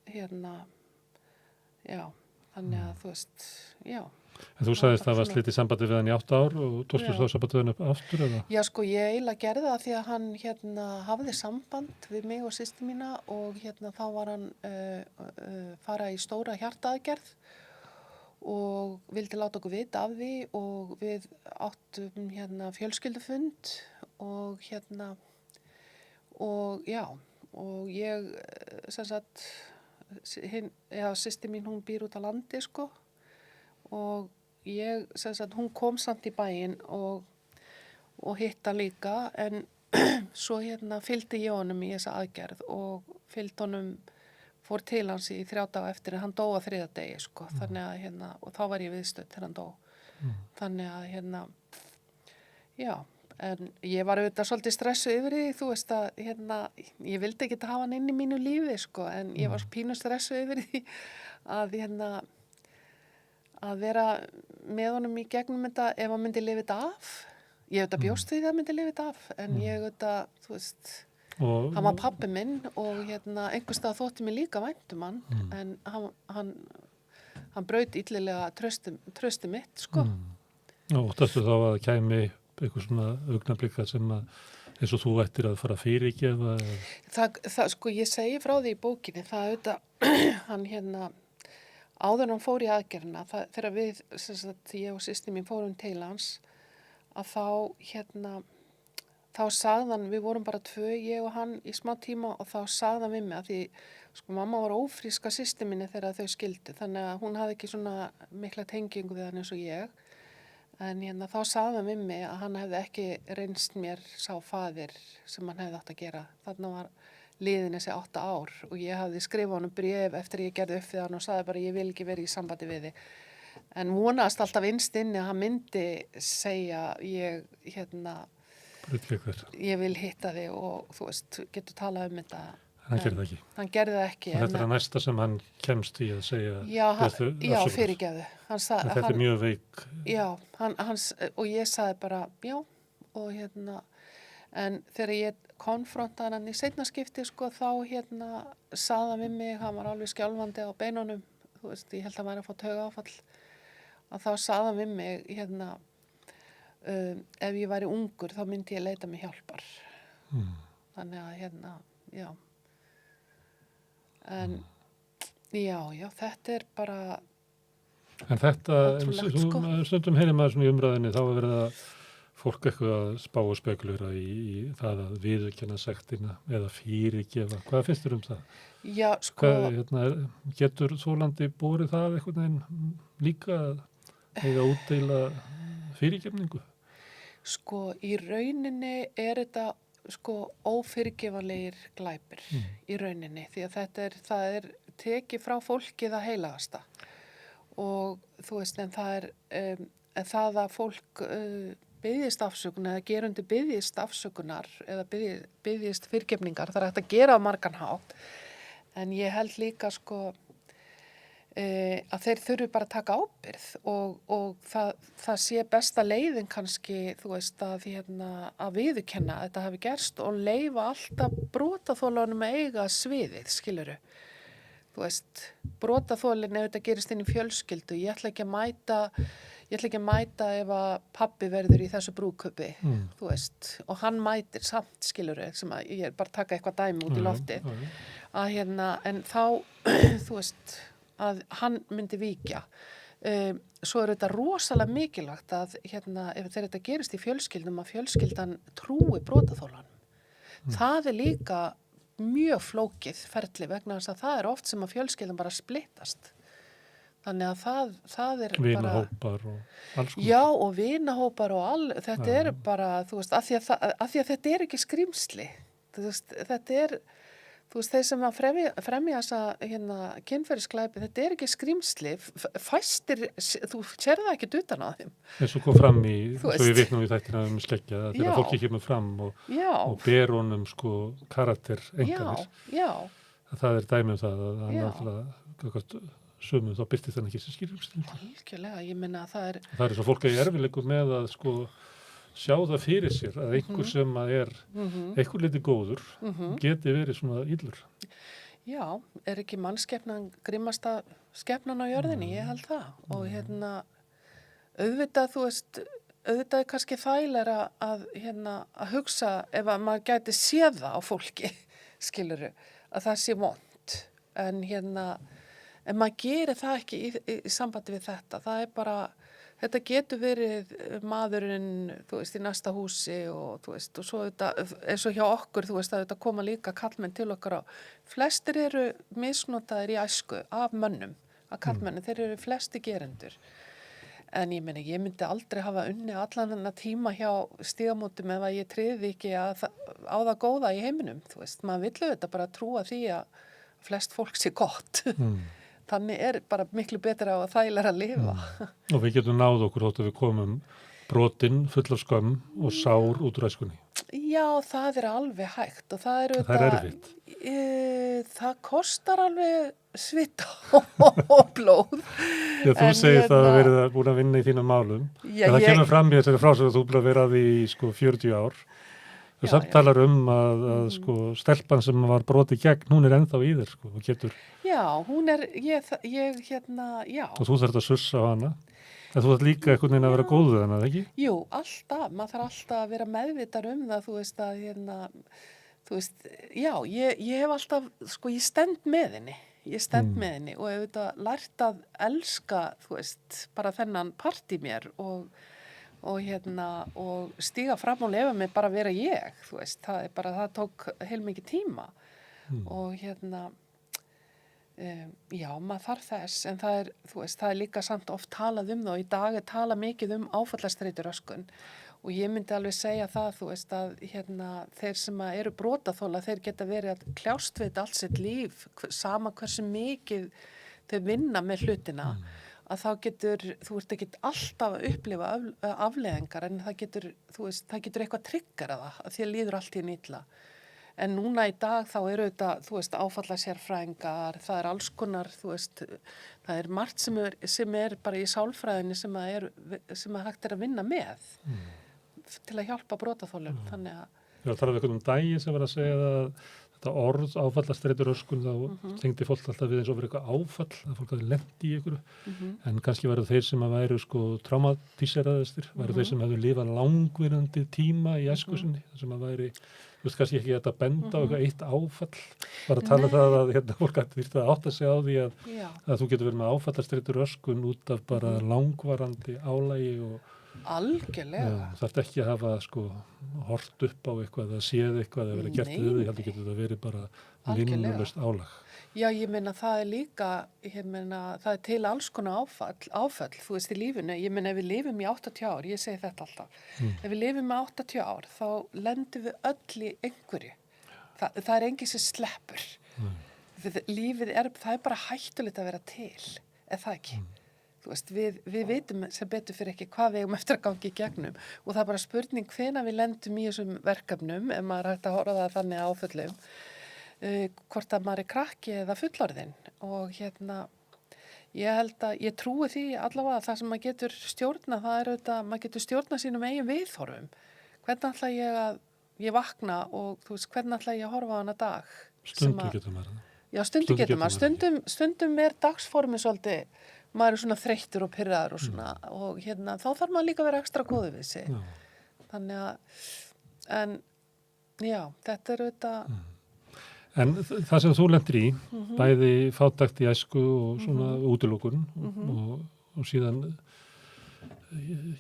já, þannig að já. En þú sagðist að það var slitið sambandi við hann í 8 ár og tókstu þá sambandi við hann upp aftur eða? Já, ég eiginlega gerði það því að hann hafði samband við mig og systur mína og þá var hann fara í stóra hjartaaðgerð og vildi láta okkur vita af því og við áttum fjölskyldufund og og já, og ég sem sagt systir mín hún býr út á landi og ég sem sagt hún kom samt í bæinn og hitta líka en svo fylgdi ég honum í þessa aðgerð og fylgdi honum fór til hans í 3 daga eftir en hann dó á 3. degi þannig að og þá var ég viðstödd þegar hann dó þannig að já, en ég var auðvitað svolítið stressuð yfir því þú veist að ég vildi ekki hafa hann inn í mínu lífi en ég var pínu stressuð yfir því að að vera með honum í gegnum þetta ef hann myndi lifið þetta af. Ég auðvitað bjóst því að hann myndi lifið þetta af, en ég auðvitað, þú veist, hann var pabbi minn og einhvers stað þótti mér líka vænt hann, en hann braut illilega trausti mitt, sko. Og óttastu þá að kæmi eitthvað svona augnablika sem að eins og þú ættir að fara að fyrirgefa? Það sko, ég segi frá því í bókinni, það auðvitað, hann áður en hann fór í aðgerðina, þegar við, sem sagt, ég og systir mín fórum til hans, að þá sagði hann, við vorum bara tvö, ég og hann í smá tíma og þá sagði hann við mig að því, sko, mamma var ófríska systir minni þegar þau skildu, þannig að hún hafði ekki svona mikla tengingu við hann eins og ég. En þá sagði hann við mig að hann hefði ekki reynst mér sá faðir sem hann hefði átt að gera. Þarna var liðin þessi 8 ár og ég hafði skrifað honum bréf eftir ég gerði upp við hann og sagði bara ég vil ekki vera í sambandi við þig. En vonaðist alltaf innst inni að hann myndi segja ég vil hitta þig og þú veist, getur talað um þetta. Hann gerði það ekki. Hann gerði það ekki. Þetta er að næsta sem hann kemst í að segja. Já, fyrirgefðu. Þetta er mjög veik. Já, og ég sagði bara já og en þegar ég konfrontaði hann í seinna skipti sko þá sagði hann við mig, hann var alveg skjálfandi á beinunum, þú veist, ég held að hann væri að fá taugaáfall, að þá sagði hann við mig ef ég væri ungur þá myndi ég leita mig hjálpar. Þannig að já. En já, þetta er bara en þetta, ótrúlegt, stundum heyrir maður svona í umræðinni þá er verið að fólk eitthvað að spá og spekulera í það að viðurkenna sektina eða fyrirgefa. Hvað finnst þér um það? Já, sko getur þolandi borið það einhvern veginn líka að eiga útdeila fyrirgefningu? Sko, í rauninni er þetta sko ófyrirgefanlegir glæpir í rauninni því að það er tekið frá fólki það heilagasta og þú veist en það er það að fólk biðjist afsökunar eða gerundi biðjist afsökunar eða biðjist fyrirgefningar, það er hægt að gera á margan hátt en ég held líka sko að þeir þurfi bara að taka ábyrgð og það sé besta leiðin kannski, þú veist, að viðurkenna að þetta hafi gerst og leyfa alltaf brotaþolanum að eiga sviðið, skilurðu. Þú veist, brotaþolin ef þetta gerist inn í fjölskyldu, ég ætla ekki að mæta ef að pabbi verður í þessu brúðkaupi, þú veist, og hann mætir samt, skilurðu, sem að ég er bara að taka eitthvað dæmi út í loftið, að en þá, þú veist, að hann myndi víkja. Svo er þetta rosalega mikilvægt að ef þetta gerist í fjölskyldum að fjölskyldan trúi brotaþolanum. Það er líka mjög flókið ferli vegna þess að það er oft sem að fjölskyldan bara splittast. Þannig að það er vinahópar og alls konar. Já, og vinahópar og þetta er bara, þú veist, af því að þetta er ekki skrímsli. Þú veist, þetta er þú veist, þeir sem að fremja þessa kynferðisglæpi, þetta er ekki skrímsli, fæstir, þú sér það ekkert utan á þeim. Eins og kom fram svo við vitnum í þættina skeggja, þegar fólki kemur fram og ber honum sko karakter einhverjir. Já. Það er dæmi um það að hann alltaf sömu, þá byrtist hann ekki sem skrímsli. Algjörlega, ég meina að það er svo fólk að ég erfileikum með að sko sjá það fyrir sér að einhver sem að er einhver liti góður geti verið svona illur. Já, er ekki mannskepnan grimmasta skepnan á jörðinni, ég held það. Og auðvitað, þú veist, auðvitað er kannski þægilega að hugsa ef að maður gæti séð það á fólki, skilurðu, að það sé vont. En maður gerir það ekki í sambandi við þetta. Það er bara þetta getur verið maðurinn, þú veist, í næsta húsi og þú veist, og svo þetta, eins og hjá okkur, þú veist, að þetta koma líka kallmenn til okkar á. Flestir eru misnotaðir í æsku af mönnum, að kallmenni, þeir eru flesti gerendur. En ég meina, ég myndi aldrei hafa unni allan þennan tíma hjá Stígamótum ef að ég tryði ekki á það góða í heiminum, þú veist. Maður vill auðvitað bara trúa því að flest fólk sé gott. Þannig er bara miklu betra á að þægilega að lifa. Og við getum náð okkur þótt að við komum brotin full af skömm og sár út úr æskunni. Já, það er alveg hægt og það er Það er erfitt. Það kostar alveg svita og blóð. Já, þú En segir það að hérna- verið búin að vinna í þínum málum. Já, En það ég- kemur fram í þessari frásögn að þú búin að vera að því í sko 40 ár. Það Já, samt já. talar að sko stelpan sem var brotið gegn, hún er ennþá í þér sko og getur, Já, hún er, já. og þú þarft að sussa á hana. En þú þarft líka einhvern veginn að vera góð við hana, eða ekki? Jú, alltaf, maður þarf alltaf að vera meðvitar það, þú veist að þú veist, já, ég hef alltaf, sko, ég stend með henni og hef þetta lært að elska, þú veist, bara þennan part í mér og stíga fram og lefa mig bara að vera ég, þú veist, það tók heilmikið tíma og já, maður þarf þess, en það er, þú veist, það er líka samt oft talað það og í dag er talað mikið áfallastreituröskun og ég myndi alveg segja það, þú veist, að þeir sem eru brotaþola, þeir geta verið að kljást við allt sitt líf, sama hversu mikið þau vinna með hlutina, að þá þú ert ekki alltaf að upplifa afleiðingar, en það getur, þú veist, það getur eitthvað tryggjara það, að þér líður allt í illa. En núna í dag þá eru þetta, þú veist, áfallasérfræðingar, það er alls konar, þú veist, það er margt sem er bara í sálfræðinni sem hægt er að vinna með til að hjálpa brotaþolum. Þannig að... Já, það er eitthvað daginn sem var að segja að þetta orð áfallastreituröskun, þá tengdi fólk alltaf við eins og verið eitthvað áfall, að fólk hafi lent í einhverju, en kannski væru þeir sem að væru sko traumatíseraðistir, væru þeir sem hefðu lifað langvinandi tíma í æsku sinni, sem að væri, þú veist, kannski ekki þetta benda á eitthvað eitt áfall, bara að tala það að fólk þyrfti að átta sig á því að þú getur verið með áfallastreituröskun út af bara langvarandi álægi og Algjörlega. Það ekki að hafa sko hort upp á eitthvað eða séð eitthvað eða verið gert við því, heldur getur það verið bara linnulaust álag. Já, ég meina það er líka, það er til alls konar áföll, þú veist, í lífinu. Ég meina ef við lifum í 80 ár, ég segi þetta alltaf, ef við lifum í 80 ár, þá lendum við öll í einhverju. Það er enginn sem sleppur. Lífið það er bara hættulegt að vera til, er það ekki? Þú veist, við veitum sem betur fyrir ekki hvað við eigum eftir að gangi í gegnum og það er bara spurning hvenær við lendum í þessum verkefnum, ef maður hægt að horfa það þannig áföllum, hvort að maður er krakki eða fullorðinn og ég held að ég trúi því allavega að það sem maður getur stjórna, það er auðvitað, maður getur stjórna sínum eigin viðhorfum. Hvernig ætla ég vakna og þú veist, hvernig ætla ég að horfa á hana dag? Stundum getur maður það. Já, stundum getur maður. Stundum er dagsformi svolítið, maður er svona þreyttur og pirraður og svona og þá þarf maður líka að vera ekstra góður við sig. Já. Þannig að, en já, þetta er auðvitað... En það sem þú lendir í, bæði fátækt í æsku og svona útilokun og síðan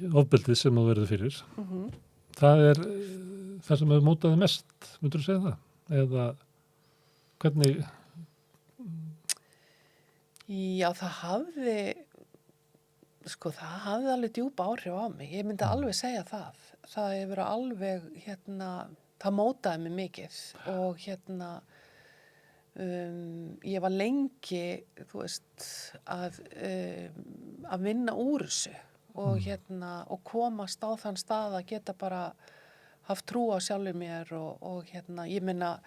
ofbeldið sem þú verður fyrir, það er það sem hefur mótaði mest, myndur þú segja það? Eða hvernig... Já, það hafði alveg djúpa áhrif á mig. Ég myndi alveg segja það. Það hefur alveg, það mótaði mig mikið og ég var lengi, þú veist, að vinna úr þessu og komast á þann stað að geta bara haft trú á sjálfur mér og ég minna,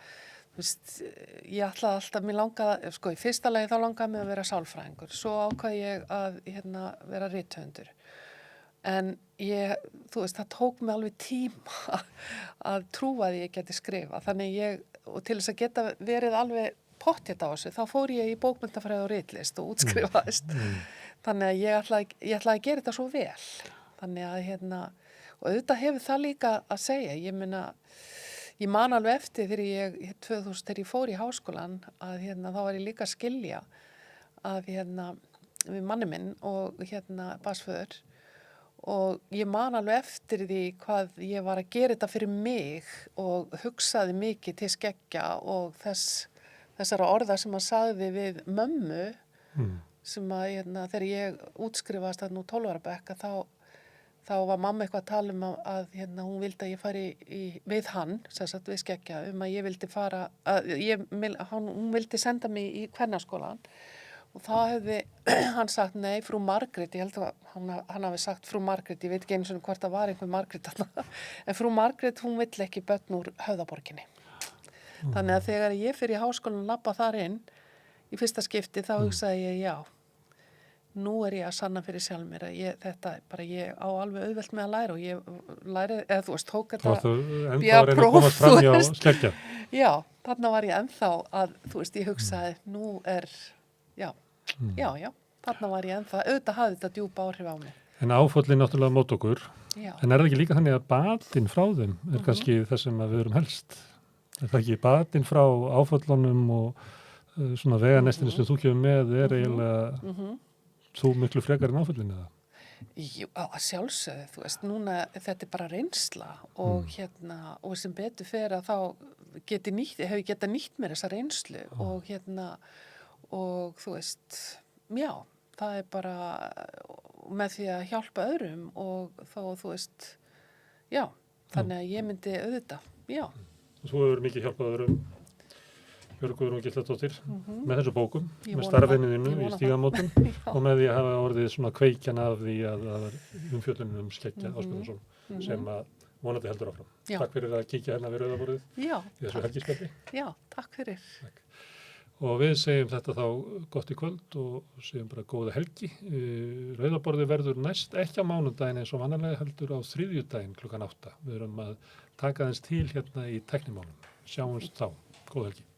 þú veist, ég ætlaði alltaf, mér langaði, sko, í fyrsta lagi þá langaði mig að vera sálfræðingur, svo ákvað ég að vera rithöfundur. En þú veist, það tók mig alveg tíma að trúa að ég geti skrifa. Þannig og til þess að geta verið alveg pottþétt á þessu, þá fór ég í bókmenntafræði og ritlist og útskrifaðist. Þannig að ég ætlaði að gera þetta svo vel. Þannig að og auðvitað hefur það líka að segja, ég man alveg eftir þegar 2000 þegar ég fór í háskólan að þá var ég líka að skilja að við manni minn og basföður og ég man alveg eftir því hvað ég var að gera þetta fyrir mig og hugsaði mikið til skeggja og þessara orða sem að sagði við mömmu sem að þegar ég útskrifaðist þarna úr 12 ára bekk þá var mamma eitthvað að tala að hún vildi að ég fari við hann, við skeggja, að ég vildi fara, hún vildi senda mig í kvennaskólan og þá hefði hann sagt, nei, frú Margrét, ég held að hann hafi sagt frú Margrét, ég veit ekki einu svona hvort það var einhver Margrét þarna, en frú Margrét, hún vill ekki börn úr Höfðaborginni. Þannig að þegar ég fyrir í háskólann labba þar inn, í fyrsta skipti, þá hugsaði ég, já, nú er ég að sanna fyrir sjálf mér að ég á alveg auðvelt með að læra og ég læri, eða þú veist, tók þetta BA-próf, þú veist. Já, þarna var ég ennþá að, þú veist, ég hugsaði, nú er, já, þarna var ég ennþá, auðvitað hafði þetta djúpa áhrif á mig. En áföllin náttúrulega mót okkur, en er það ekki líka þannig að batinn frá þeim er kannski það sem við erum helst? Er það ekki batinn frá áföllunum og svona veganestinu sem þú kemur með er eiginlega þú miklu frekar en áföllin eða? Jú, að sjálfsögðu, þú veist, núna þetta er bara reynsla og og sem betur fer að þá hef ég getað nýtt mér þessa reynslu og þú veist, já, það er bara með því að hjálpa öðrum og þá, þú veist, já, þannig að ég myndi auðvitað, já. Þú hefur mikið hjálpað öðrum, Björg Guðrún Gísladóttir, með þessu bókum, með starfinniðinu í Stígamótum og með því að hafa orðið svona kveikjan af því að umfjöllunum Skeggja Ásbjörnsson sem að vonandi heldur áfram. Já. Takk fyrir að kíkja hérna við Rauðaborðið í þessu helgispjalli. Já, takk fyrir. Takk. Og við segjum þetta þá gott í kvöld og segjum bara góða helgi. Rauðaborðið verður næst ekki á mánudaginn eins og vanalega heldur á þriðjudaginn 8:00. Við erum að taka þess til hérna í tæknimálum. Sjáumst þá. Góða helgi.